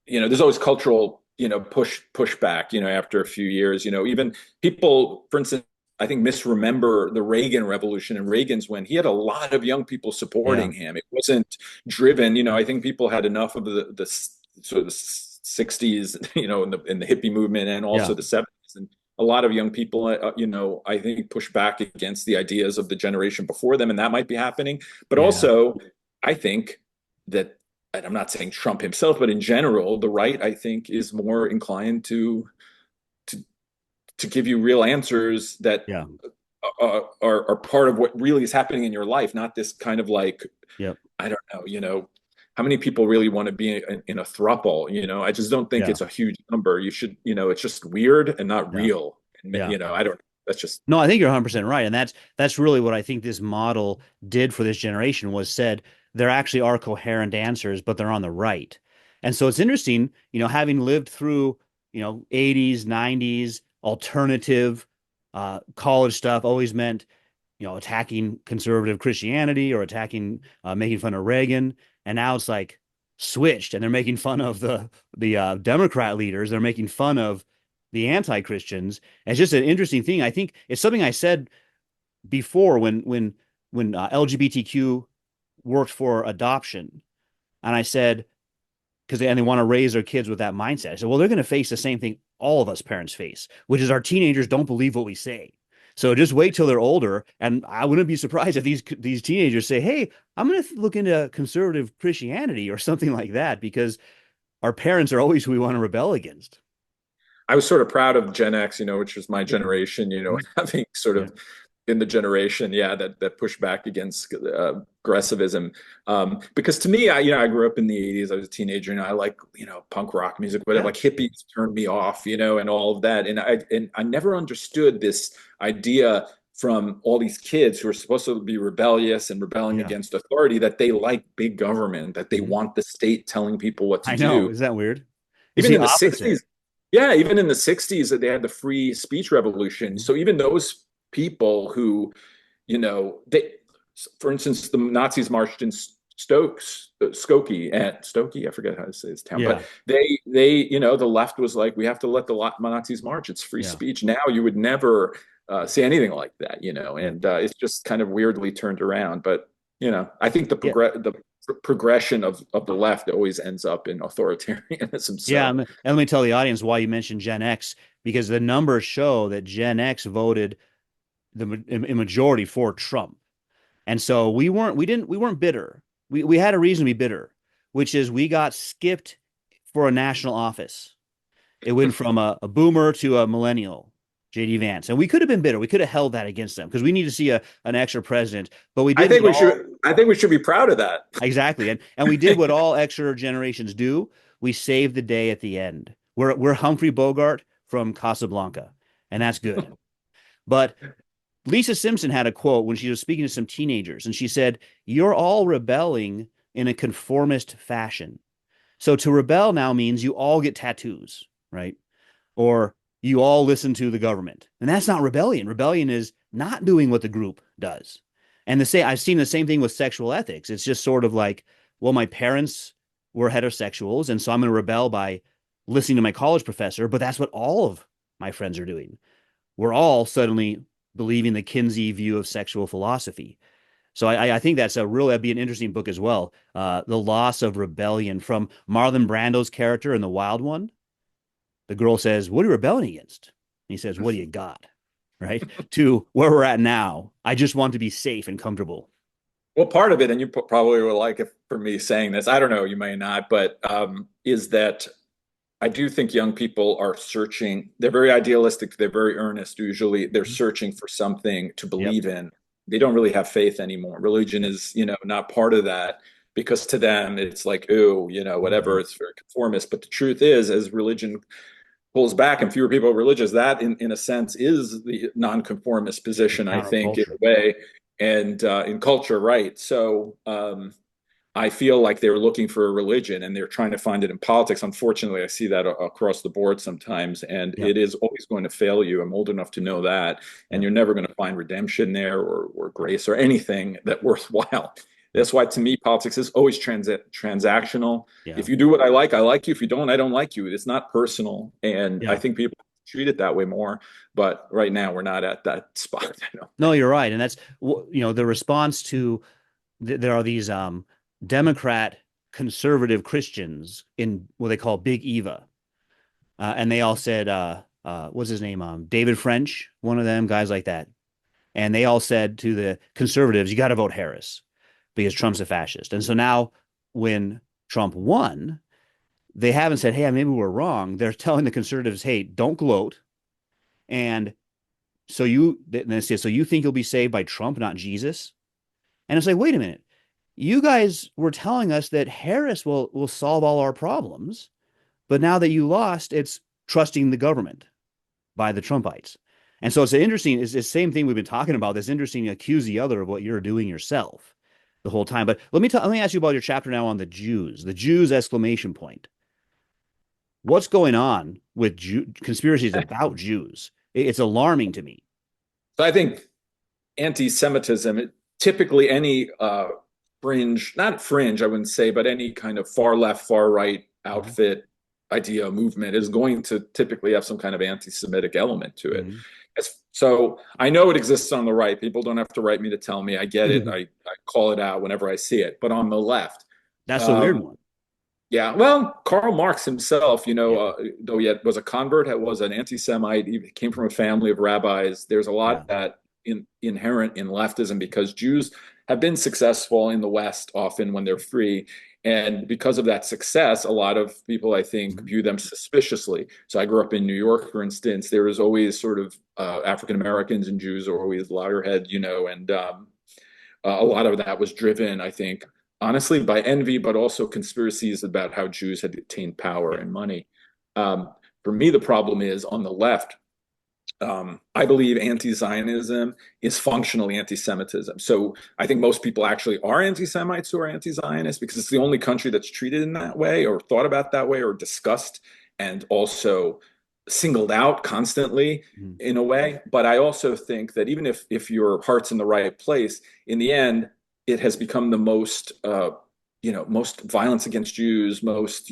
there's always cultural, pushback, after a few years, even people, for instance, I think misremember the Reagan Revolution and Reagan's when he had a lot of young people Yeah, supporting him. It wasn't driven, I think people had enough of the sort of the 60s, in the hippie movement and yeah, also the 70s. And a lot of young people, I think push back against the ideas of the generation before them, and that might be happening. But yeah, also, I think that, and I'm not saying Trump himself, but in general, the right, I think, is more inclined to to give you real answers that yeah, are part of what really is happening in your life, not this kind of like, yep, I don't know, how many people really want to be in a throuple? I just don't think yeah, it's a huge number. You should, it's just weird and not yeah, real. And, yeah. I don't, that's just, No, I think you're 100% right, and that's really what I think this model did for this generation was said there actually are coherent answers, but they're on the right. And so it's interesting, having lived through, 80s, 90s, alternative college stuff always meant, attacking conservative Christianity or attacking, making fun of Reagan, and now it's like switched, and they're making fun of the Democrat leaders. They're making fun of the anti-Christians. It's just an interesting thing. I think it's something I said before when LGBTQ worked for adoption, and I said because they want to raise their kids with that mindset. I said, well, they're going to face the same thing all of us parents face, which is our teenagers don't believe what we say. So just wait till they're older, and I wouldn't be surprised if these teenagers say, "Hey, I'm going to look into conservative Christianity or something like that," because our parents are always who we want to rebel against. I was sort of proud of Gen X, which was my generation, having sort Yeah, of in the generation, yeah, that pushed back against aggressivism. Because to me, I grew up in the '80s. I was a teenager, and I like, punk rock music, whatever. yeah, Like hippies turned me off, and all of that. And I never understood this idea from all these kids who are supposed to be rebellious and rebelling Yeah. against authority that they like big government, that they Mhm. want the state telling people what to I know. do. Is that weird? It's Even the in the opposite. 60s, yeah, even in the 60s that they had the free speech revolution. Mhm. So even those people who, they, for instance, the Nazis marched in Skokie, I forget how to say this town, but Yeah. the left was like, we have to let the Nazis march. It's free Yeah. speech. Now you would never see anything like that, Yeah. and it's just kind of weirdly turned around. But I think Yeah. the progression of the left always ends up in authoritarianism. Yeah. So And let me tell the audience why you mentioned Gen X, because the numbers show that Gen X voted a majority for Trump. And so we weren't bitter. We had a reason to be bitter, which is we got skipped for a national office. It went from a boomer to a millennial, JD Vance. And we could have been bitter. We could have held that against them because we need to see an extra president, but we I did think what we all should. I think we should be proud of that. exactly. And we did what all extra generations do. We saved the day at the end. We're Humphrey Bogart from Casablanca, and that's good. But Lisa Simpson had a quote when she was speaking to some teenagers, and she said, "You're all rebelling in a conformist fashion." So to rebel now means you all get tattoos, right? Or you all listen to the government. And that's not rebellion. Rebellion is not doing what the group does. And I've seen the same thing with sexual ethics. It's just sort of like, well, my parents were heterosexuals, and so I'm going to rebel by listening to my college professor, but that's what all of my friends are doing. We're all suddenly believing the Kinsey view of sexual philosophy. So I think that'd be an interesting book as well. The Loss of Rebellion from Marlon Brando's character in The Wild One. The girl says, "What are you rebelling against?" And he says, "What do you got?" Right? To where we're at now. I just want to be safe and comfortable. Well, part of it, and you probably will like it for me saying this. I don't know, you may not, but is that I do think young people are searching. They're very idealistic. They're very earnest. Usually, they're Mhm. searching for something to Yep. believe in. They don't really have faith anymore. Religion Yep. is, not part of that because to them it's like, oh, Mhm. whatever. It's very conformist. But the truth is, as religion pulls back and fewer people are religious, that in a sense is the nonconformist The position, I think, in counterculture. a way, and in culture, right? So I feel like they're looking for a religion and they're trying to find it in politics. Unfortunately, I see that across the board sometimes, and Yep. it is always going to fail you. I'm old enough to know that, and Yep. you're never going to find redemption there or grace or anything that worthwhile. Yep. That's why, to me, politics is always transactional. Yeah. If you do what I like you. If you don't, I don't like you. It's not personal, and I Yeah. think people treat it that way more. But right now, we're not at that spot. I don't No, think. you're right. And that's the response to there are these Democrat conservative Christians in what they call Big Eva. And they all said, what's his name? David French, one of them, guys like that. And they all said to the conservatives, you got to vote Harris because Trump's a fascist. And so now when Trump won, they haven't said, hey, maybe we're wrong. They're telling the conservatives, hey, don't gloat. And they say, so you think you'll be saved by Trump, not Jesus? And it's like, wait a minute. You guys were telling us that Harris will solve all our problems. But now that you lost, it's trusting the government by the Trumpites. And so it's the same thing we've been talking about. It's interesting to accuse the other of what you're doing yourself the whole time. But let me ask you about your chapter now on the Jews exclamation point. What's going on with conspiracies about Jews? It's alarming to me. So I think anti-Semitism, typically any fringe, not fringe, I wouldn't say, but any kind of far left, far right Mhm. outfit, idea, movement is going to typically have some kind of anti-Semitic element to it. Mhm. So I know it exists on the right. People don't have to write me to tell me. I get it. Mhm. I call it out whenever I see it. But on the left, That's the weird um, one. yeah, well, Karl Marx himself, Yeah. though he was a convert, was an anti-Semite. He came from a family of rabbis. There's a Yeah. lot that inherent in leftism because Jews have been successful in the West often when they're free, and because of that success, a lot of people I think Mhm. view them suspiciously. So I grew up in New York, for instance. There was always sort of African Americans and Jews are always loggerhead, and a lot of that was driven, I think, honestly, by envy, but also conspiracies about how Jews had attained power Yeah. and money. Um, for me, the problem is on the left. I believe anti-Zionism is functionally anti-Semitism. So I think most people actually are anti-Semites who are anti-Zionist because it's the only country that's treated in that way or thought about that way or discussed and also singled out constantly Mhm. in a way. But I also think that even if your heart's in the right place, in the end, it has become the most most violence against Jews, most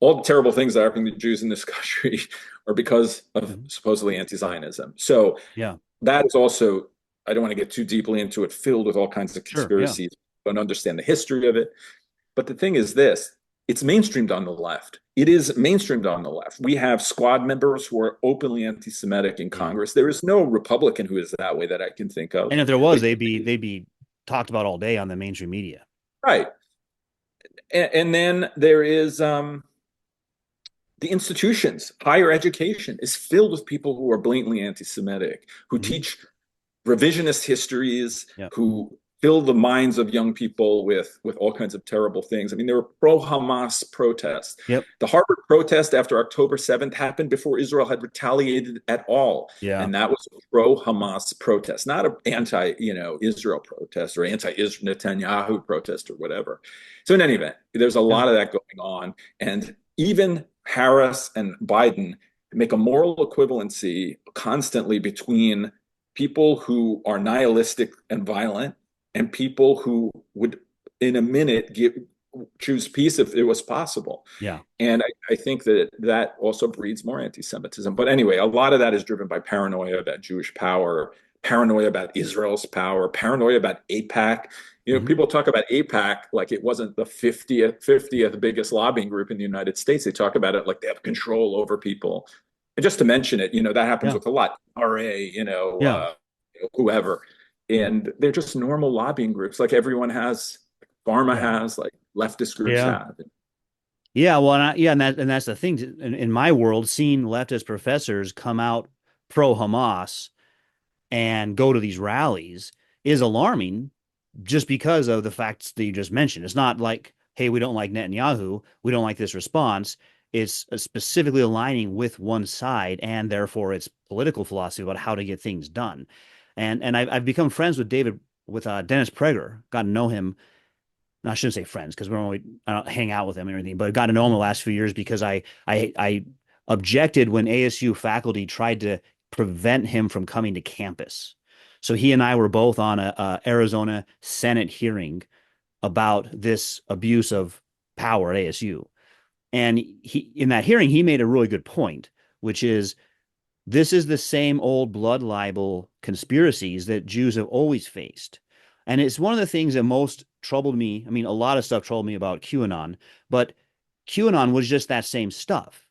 all the terrible things that are happening to Jews in this country are because of Mhm. supposedly anti-Zionism. So Yeah, that is also, I don't want to get too deeply into it, filled with all kinds of sure. Yeah. conspiracies. Don't understand the history of it. But the thing is this, it's mainstreamed on the left. It is mainstreamed on the left. We have squad members who are openly anti-Semitic in Yeah. Congress. There is no Republican who is that way that I can think of. And if there was, But they'd be talked about all day on the mainstream media. right. And then there is the institutions, higher education is filled with people who are blatantly anti-Semitic, who Hmm. teach revisionist histories, Yeah. who fill the minds of young people with all kinds of terrible things. I mean, there were pro-Hamas protests. Yep. The Harvard protest after October 7th happened before Israel had retaliated at all. Yeah. And that was a pro-Hamas protest, not an anti-Israel protest or anti-Israel Netanyahu protest or whatever. So in any event, there's a Yeah. lot of that going on. And even Harris and Biden make a moral equivalency constantly between people who are nihilistic and violent and people who would in a minute choose peace if it was possible. Yeah. And I think that that also breeds more anti-Semitism. But anyway, a lot of that is driven by paranoia about Jewish power, paranoia about Israel's power, paranoia about AIPAC. Hmm. People talk about AIPAC like it wasn't the 50th biggest lobbying group in the United States. They talk about it like they have control over people. And just to mention it, that happens Yeah. with a lot. RA, Yeah. whoever. And they're just normal lobbying groups like everyone has, like pharma Yeah. has, like leftist groups Yeah. have. Yeah, well, and that's the thing. In my world, seeing leftist professors come out pro Hamas and go to these rallies is alarming, just because of the facts that you just mentioned. It's not like, hey, we don't like Netanyahu, we don't like this response. It's specifically aligning with one side, and therefore its political philosophy about how to get things done. And I've become friends with Dennis Prager. Got to know him. I shouldn't say friends because I don't hang out with him or anything, but got to know him the last few years because I objected when ASU faculty tried to prevent him from coming to campus. So he and I were both on a Arizona Senate hearing about this abuse of power at ASU. And in that hearing, he made a really good point, which is this is the same old blood libel conspiracies that Jews have always faced. And it's one of the things that most troubled me. I mean, a lot of stuff troubled me about QAnon, but QAnon was just that same stuff.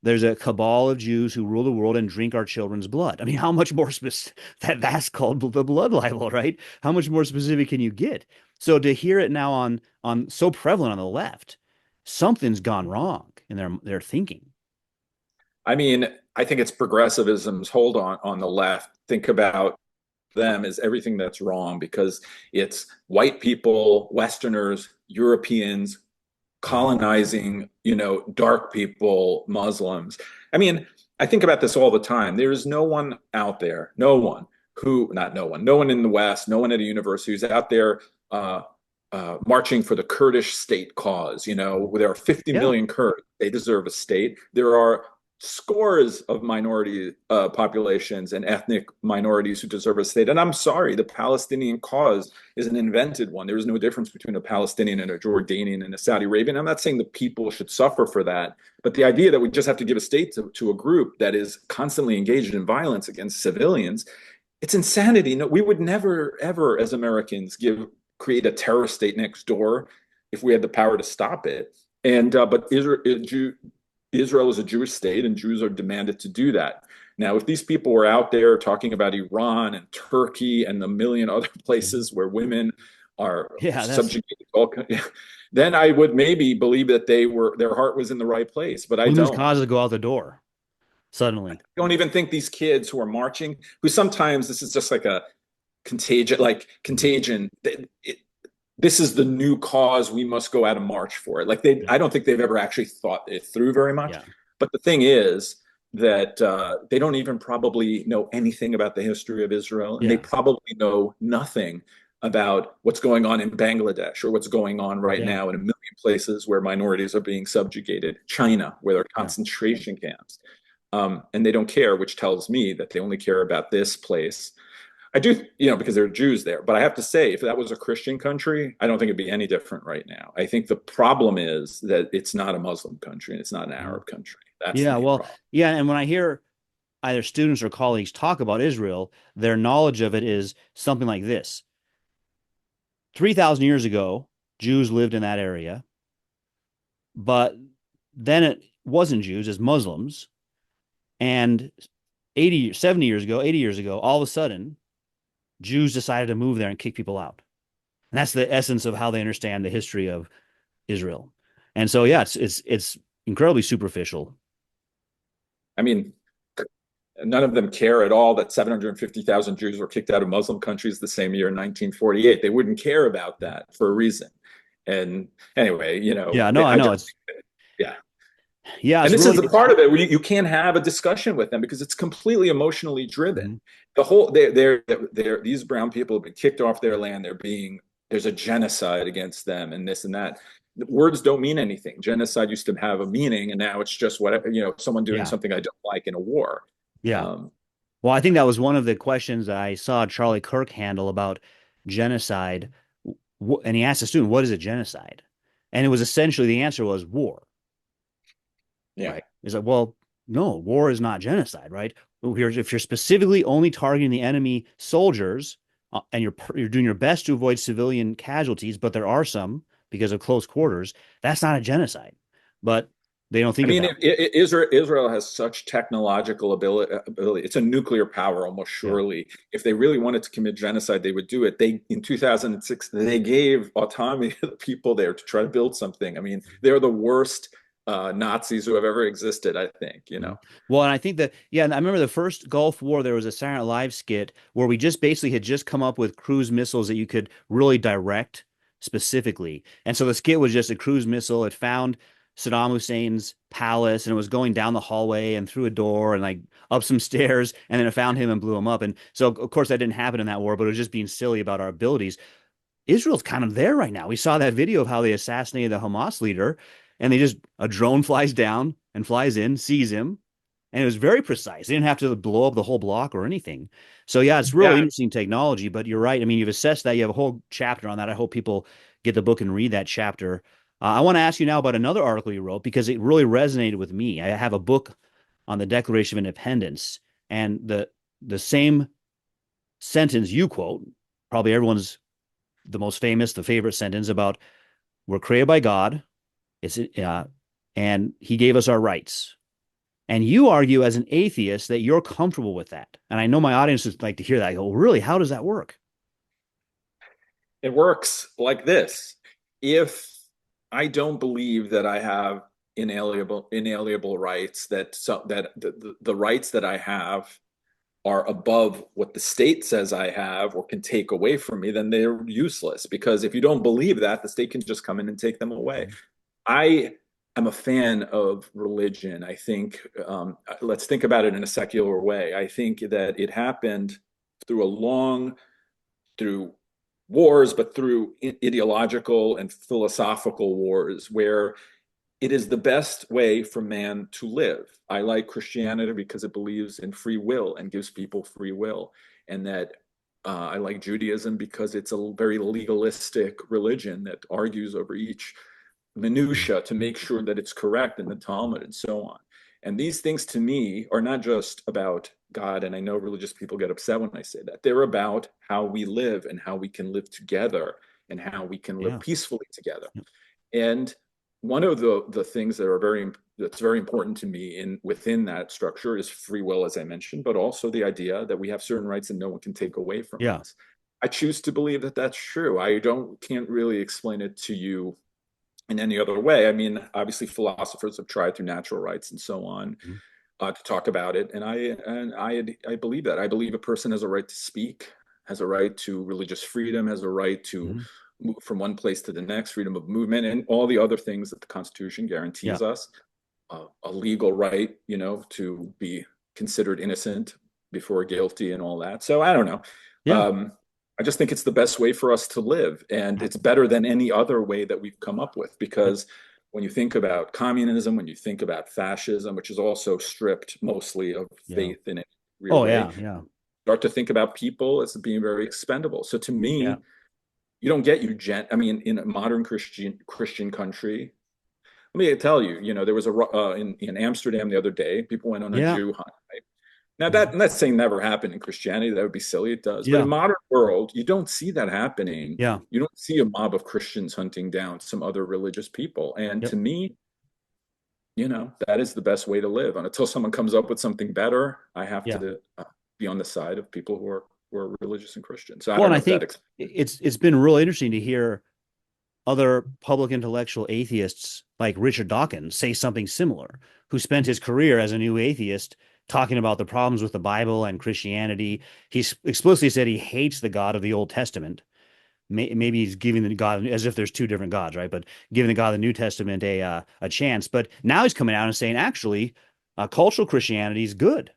There's a cabal of Jews who rule the world and drink our children's blood. I mean, how much more specific that's called the blood libel, right? How much more specific can you get? So to hear it now on so prevalent on the left, something's gone wrong in their thinking. I mean, I think it's progressivism's hold on the left. Think about them as everything that's wrong because it's white people, Westerners, Europeans colonizing, dark people, Muslims. I mean, I think about this all the time. There is no one out there, no one in the West, no one at a university who's out there marching for the Kurdish state cause. There are 50 Yeah. million Kurds. They deserve a state. There are scores of minority populations and ethnic minorities who deserve a state. And I'm sorry, the Palestinian cause is an invented one. There is no difference between a Palestinian and a Jordanian and a Saudi Arabian. I'm not saying the people should suffer for that, but the idea that we just have to give a state to a group that is constantly engaged in violence against civilians, it's insanity. No, we would never, ever, as Americans, create a terror state next door if we had the power to stop it. And but Israel is a Jewish state, and Jews are demanded to do that. Now, if these people were out there talking about Iran and Turkey and the million other places where women are Yeah, that's subjugated, then I would maybe believe that their heart was in the right place. But I women's don't. causes go out the door I suddenly. don't even think these kids who are marching, who sometimes this is just like a contagion, like Mhm. contagion. This is the new cause. We must go out and march for it. Yeah. I don't think they've ever actually thought it through very much. Yeah. But the thing is, that they don't even probably know anything about the history of Israel, and they Yeah. probably know nothing about what's going on in Bangladesh or what's going on right Yeah. now in a million places where minorities are being subjugated, China, where there are Yeah. concentration camps. And they don't care, which tells me that they only care about this place. I do, because there are Jews there. But I have to say, if that was a Christian country, I don't think it'd be any different right now. I think the problem is that it's not a Muslim country and it's not an Mhm. Arab country. That's the Yeah. main Well, problem. yeah. And when I hear either students or colleagues talk about Israel, their knowledge of it is something like this. 3,000 years ago, Jews lived in that area, but then it wasn't Jews as Muslims. And 80, 70 years ago, 80 years ago, all of a sudden, Jews decided to move there and kick people out. And that's the essence of how they understand the history of Israel. And so, yeah, it's incredibly superficial. I mean, none of them care at all that 750,000 Jews were kicked out of Muslim countries the same year in 1948. They wouldn't care about that for a reason. And anyway, Yeah, no, I I know just, it's yeah. yeah, And it's this really is a part of it. You can't have a discussion with them because it's completely emotionally driven. Mhm. The whole these brown people have been kicked off their land. There's a genocide against them and this and that. Words don't mean anything. Genocide used to have a meaning, and now it's just whatever, someone doing Yeah, something I don't like in a war. yeah. Um, Well, I think that was one of the questions that I saw Charlie Kirk handle about genocide. And he asked the student, "What is a genocide?" And it was essentially the answer was war. yeah. Right? He's like, well, no, war is not genocide, right? If you're specifically only targeting the enemy soldiers and you're doing your best to avoid civilian casualties, but there are some because of close quarters, that's not a genocide. But they don't I think of mean, that. Israel has such technological ability. It's a nuclear power, almost Yeah. surely. If they really wanted to commit genocide, they would do it. In 2006, they gave autonomy to the people there to try to build something. I mean, they're the worst Nazis who have ever existed, I think, Mhm. Well, and I think that, yeah, and I remember the first Gulf War, there was a Saturday Night Live skit where we just basically had just come up with cruise missiles that you could really direct specifically. And so the skit was just a cruise missile. It found Saddam Hussein's palace and it was going down the hallway and through a door and like up some stairs. And then it found him and blew him up. And so, of course, that didn't happen in that war, but it was just being silly about our abilities. Israel's kind of there right now. We saw that video of how they assassinated the Hamas leader, and a drone flies down and flies in, sees him, and it was very precise. They didn't have to blow up the whole block or anything. So yeah, it's really Yeah. interesting technology. But you're right. I mean, you've assessed that. You have a whole chapter on that. I hope people get the book and read that chapter. I want to ask you now about another article you wrote because it really resonated with me. I have a book on the Declaration of Independence, and the same sentence you quote, probably everyone's the most famous, the favorite sentence about we're created by God. It's and He gave us our rights. And you argue as an atheist that you're comfortable with that. And I know my audience would like to hear that. I go, really? How does that work? It works like this. If I don't believe that I have inalienable rights, that the rights that I have are above what the state says I have or can take away from me, then they're useless. Because if you don't believe that, the state can just come in and take them away. I am a fan of religion. I think, let's think about it in a secular way. I think that it happened through through wars, but through ideological and philosophical wars where it is the best way for man to live. I like Christianity because it believes in free will and gives people free will. And that I like Judaism because it's a very legalistic religion that argues over each minutia to make sure that it's correct in the Talmud and so on. And these things to me are not just about God. And I know religious people get upset when I say that. They're about how we live and how we can live together and how we can live Yeah. peacefully together. And one of the things that's very important to me within that structure is free will, as I mentioned, but also the idea that we have certain rights and no one can take away from Yeah. us. I choose to believe that that's true. I don't can't really explain it to you in any other way. I mean, obviously, philosophers have tried through natural rights and so on Mhm. to talk about it, and I believe that. I believe a person has a right to speak, has a right to religious freedom, has a right to Mhm. move from one place to the next, freedom of movement, and all the other things that the Constitution Yeah. guarantees us. a legal right, to be considered innocent before guilty and all that. So I don't know. Yeah. Um, I just think it's the best way for us to live, and it's better than any other way that we've come up with. Yep. Because when you think about communism, when you think about fascism, which is also stripped mostly of Yeah. faith in a real Oh way, yeah. Yeah. start to think about people as being very expendable. So to Yeah. me, you don't get I mean, in a modern Christian country, let me tell you, there was in Amsterdam the other day, people went on a Yeah. Jew hunt. Right? Now Mhm. I'm not saying never happened in Christianity. That would be silly. It does, but Yeah. in modern world, you don't see that happening. Yeah. You don't see a mob of Christians hunting down some other religious people. And Yep. to me, that is the best way to live. And until someone comes up with something better, I have Yeah. to be on the side of people who are religious and Christian. So I Well, don't and know I if that think explains. it's been really interesting to hear other public intellectual atheists like Richard Dawkins say something similar, who spent his career as a new atheist talking about the problems with the Bible and Christianity. He's explicitly said he hates the God of the Old Testament. Maybe he's giving the God, as if there's two different gods, right? But giving the God of the New Testament a chance. But now he's coming out and saying, actually, cultural Christianity is good.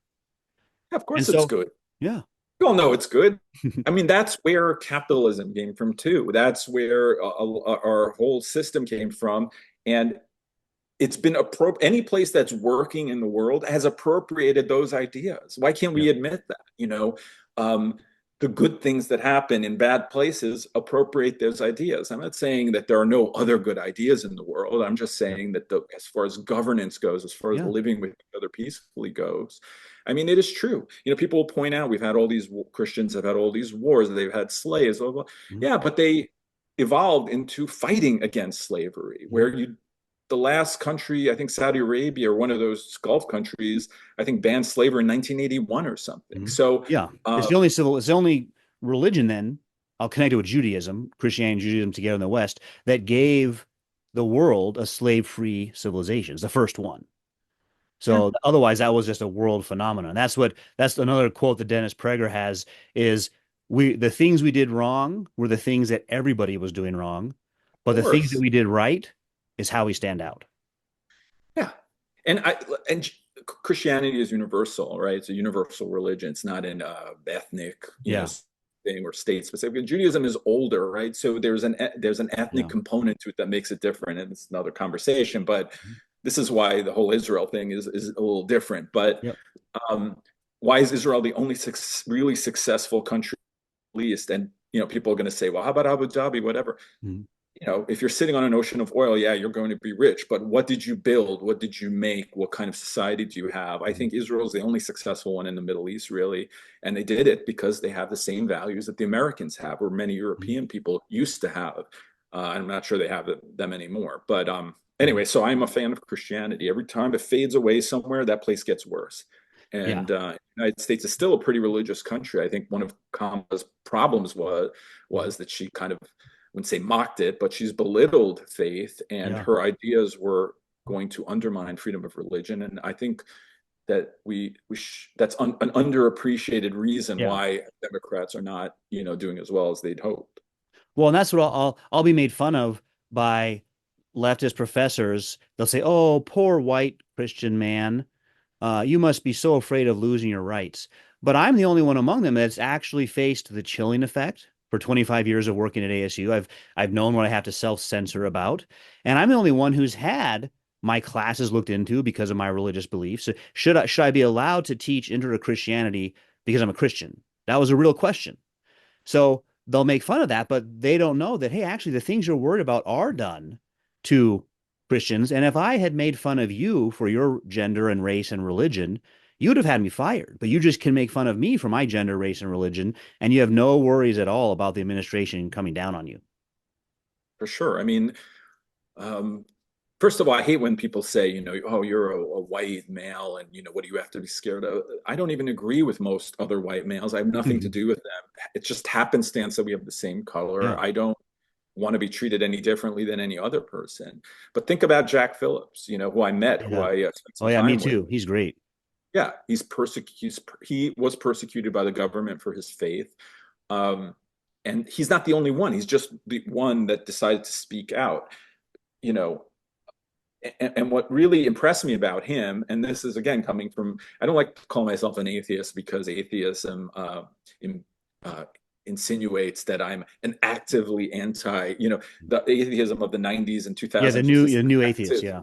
Yeah, of And course it's so, good. yeah, We all know it's good. I mean, that's where capitalism came from too. That's where our whole system came from, and it's been any place that's working in the world has appropriated those ideas. Why can't yeah, we admit that? Um, the good things that happen in bad places appropriate those ideas. I'm not saying that there are no other good ideas in the world. I'm just yeah, saying that as far as governance goes, as far as yeah, living with each other peacefully goes, I mean, it is true. People will point out we've had all these Christians have had all these wars, they've had slaves, blah, blah. mhm, Yeah, but they evolved into fighting against slavery, mhm, where the last country, I think Saudi Arabia or one of those Gulf countries, I think banned slavery in 1981 or something. mhm. So, Yeah. uh, It's the only religion then, I'll connect it with Judaism, Christianity and Judaism together in the West, that gave the world a slave-free civilization. It's the first one. yeah, So otherwise, that was just a world phenomenon. That's another quote that Dennis Prager has is the things we did wrong were the things that everybody was doing wrong, but of the things that course. we did right is how we stand out. Yeah. And Christianity is universal, right? It's a universal religion. It's not an ethnic, Yeah, thing or state specific. Judaism is older, right? So there's an ethnic yeah, component to it that makes it different, and it's another conversation. But this is why the whole Israel thing is a little different. But yep, um, why is Israel the only really successful country, least? And people are going to say, well, how about Abu Dhabi, whatever. mhm, If you're sitting on an ocean of oil, yeah, you're going to be rich. But what did you build? What did you make? What kind of society do you have? I mhm, think Israel is the only successful one in the Middle East, really. And they did it because they have the same values that the Americans have, or many mhm, European people used to have. I'm not sure they have them anymore. But mhm. anyway, so I'm a fan of Christianity. Every time it fades away somewhere, that place gets worse. Yeah, And the United States is still a pretty religious country. I think one of Kamala's problems mhm, was that she kind of, wouldn't say mocked it, but she's belittled faith, and yeah, her ideas were going to undermine freedom of religion. And I think that that's an underappreciated reason yeah. why Democrats are not, doing as well as they'd hoped. Well, and that's what I'll be made fun of by leftist professors. They'll say, "Oh, poor white Christian man. You must be so afraid of losing your rights." But I'm the only one among them that's actually faced the chilling effect for 25 years of working at ASU. I've known what I have to self-censor about, and I'm the only one who's had my classes looked into because of my religious beliefs. So should I be allowed to teach Intro to Christianity because I'm a Christian? That was a real question. So they'll make fun of that, but they don't know that, hey, actually, the things you're worried about are done to Christians. And if I had made fun of you for your gender and race and religion, you'd have had me fired. But you just can make fun of me for my gender, race, and religion, and you have no worries at all about the administration coming down on you. For sure. I mean, um, first of all, I hate when people say, oh, you're a white male, and what do you have to be scared of? I don't even agree with most other white males. I have nothing to do with them. It's just happenstance that we have the same color. Yeah. I don't want to be treated any differently than any other person. But think about Jack Phillips, who I met, who Yeah. I spent Oh some yeah, me time with. too. He's great. Yeah, he was persecuted by the government for his faith. Um, and he's not the only one. He's just the one that decided to speak out. You know, and what really impressed me about him, and this is again coming from, I don't like to call myself an atheist because atheism in, uh, insinuates that I'm an actively anti, the atheism of the 90s and Yeah, 2000s was this the new atheist. active Yeah.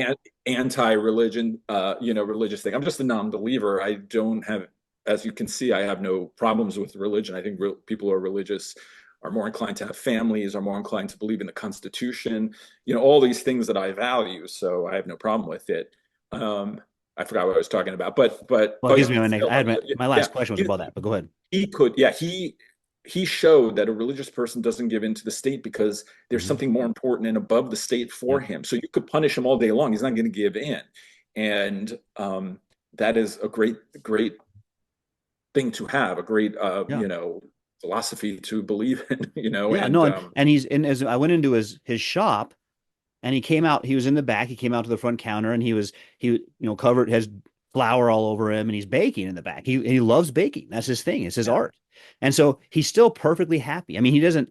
and anti-religion, religious thing. I'm just a non-believer. I don't have, as you can see, I have no problems with religion. I think people who are religious are more inclined to have families, are more inclined to believe in the Constitution, all these things that I value. So I have no problem with it. Um, I forgot what I was talking about, but Well, it oh gives yeah, me my next. I had my yeah, last question was about that, but go ahead. he could, yeah, he showed that a religious person doesn't give in to the state because there's Hmm. something more important and above the state for Yep. him. So you could punish him all day long; he's not going to give in, and that is a great thing to have, a great Yeah. philosophy to believe in, Yeah. No, and he's and as I went into his shop, and he came out. He was in the back. He came out to the front counter, and he covered has flour all over him, and he's baking in the back. He loves baking. That's his thing. It's his yeah, art. And so he's still perfectly happy. I mean, he doesn't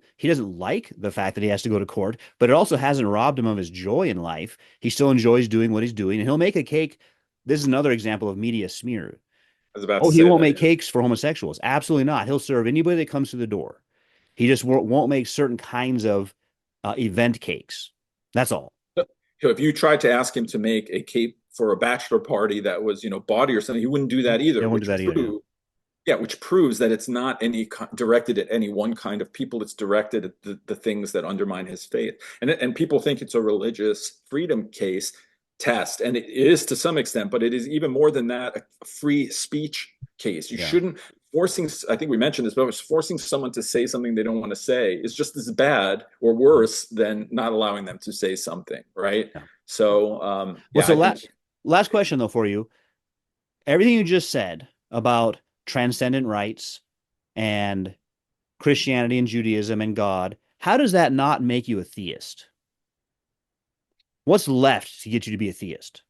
like the fact that he has to go to court, but it also hasn't robbed him of his joy in life. He still enjoys doing what he's doing, and he'll make a cake. This is another example of media smear. I was about to Oh, he say won't that. make cakes for homosexuals. Absolutely not. He'll serve anybody that comes to the door. He just won't make certain kinds of event cakes. That's all. So if you tried to ask him to make a cape for a bachelor party that was, bawdy or something, he wouldn't do that They either, won't do that either. Yeah. which proves that it's not directed at any one kind of people. It's directed at the things that undermine his faith. And people think it's a religious freedom case test, and it is to some extent, but it is even more than that, a free speech case. You Yeah. shouldn't forcing. I think we mentioned this, but forcing someone to say something they don't want to say is just as bad or worse than not allowing them to say something, right? Yeah. So, Well, yeah, so I think last question though for you. Everything you just said about transcendent rights and Christianity and Judaism and God, how does that not make you a theist? What's left to get you to be a theist?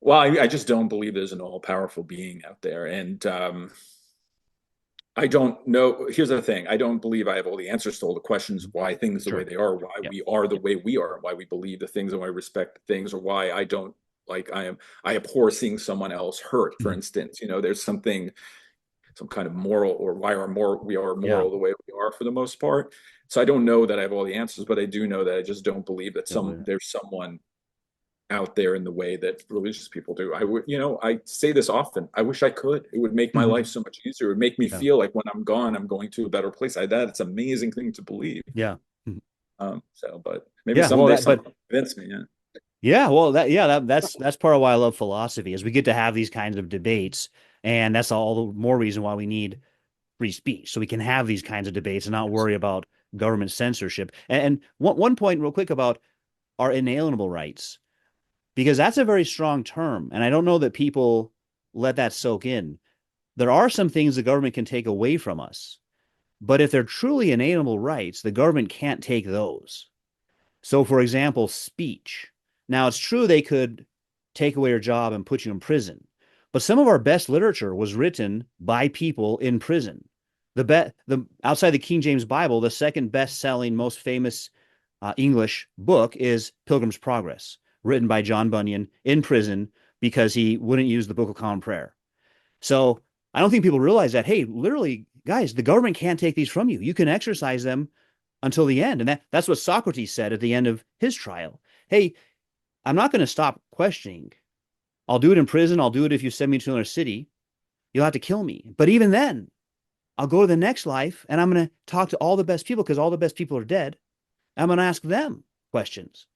well, I just don't believe there's an all-powerful being out there, and I don't know. Here's the thing: I don't believe I have all the answers to all the questions of why things the way Sure. they are, why Yep. we are the Yep. way we are, why we believe the things and why we respect the things, or why I don't like I abhor seeing someone else hurt. For Mhm. instance, there's something, some kind of moral, or why we are Yeah. moral the way we are for the most part. So I don't know that I have all the answers, but I do know that I just don't believe that Don't believe it. there's someone out there in the way that religious people do. I would, I say this often. I wish I could. It would make my Mhm. life so much easier. It would make me Yeah. feel like when I'm gone, I'm going to a better place. That's an amazing thing to believe. Yeah. Mhm. But maybe Yeah. Well, someday that, someone but will convince me. Yeah. yeah, well, that's part of why I love philosophy is we get to have these kinds of debates, and that's all the more reason why we need free speech so we can have these kinds of debates and not worry about government censorship. And one point, real quick, about our inalienable rights, because that's a very strong term, and I don't know that people let that soak in. There are some things the government can take away from us, but if they're truly inalienable rights, the government can't take those. So, for example, speech. Now, it's true they could take away your job and put you in prison, but some of our best literature was written by people in prison. The outside the King James Bible, the second best-selling, most famous English book is Pilgrim's Progress, written by John Bunyan in prison because he wouldn't use the Book of Common Prayer. So I don't think people realize that. Hey, literally, guys, the government can't take these from you. You can exercise them until the end. And that's what Socrates said at the end of his trial. Hey, I'm not going to stop questioning. I'll do it in prison. I'll do it if you send me to another city. You'll have to kill me. But even then, I'll go to the next life and I'm going to talk to all the best people because all the best people are dead. I'm going to ask them questions.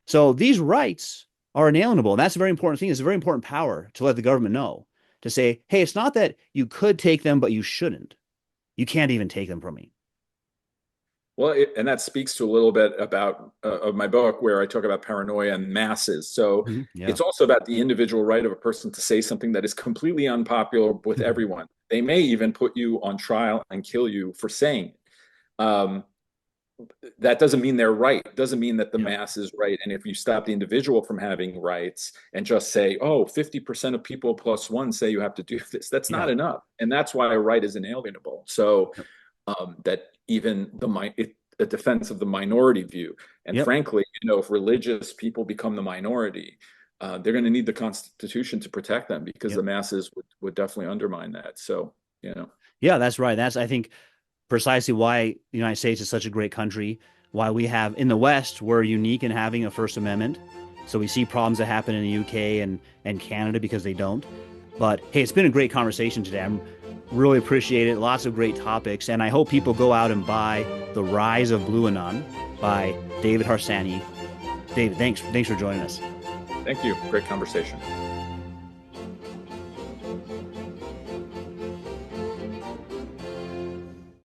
So these rights are inalienable. And that's a very important thing. It's a very important power to let the government know to say, hey, it's not that you could take them, but you shouldn't. You can't even take them from me. Well, and that speaks to a little bit about of my book where I talk about paranoia and masses. So Mhm. Yeah. it's also about the individual right of a person to say something that is completely unpopular with Mhm. everyone. They may even put you on trial and kill you for saying it. Um, that doesn't mean they're right. It doesn't mean that the Yeah. mass is right. And if you stop the individual from having rights and just say, oh, 50% of people plus one say you have to do this, that's Yeah. not enough. And that's why a right is inalienable. So Yep. that even a defense of the minority view. And Yep. frankly, if religious people become the minority, they're going to need the Constitution to protect them, because Yep. the masses would definitely undermine that. So, Yeah, that's right. That's, I think, precisely why the United States is such a great country. Why we have in the West, we're unique in having a First Amendment. So we see problems that happen in the UK and Canada because they don't. But hey, it's been a great conversation today. I'm really appreciate it. Lots of great topics, and I hope people go out and buy The Rise of Blueanon by David Harsanyi. David, thanks for joining us. thank you. Great conversation.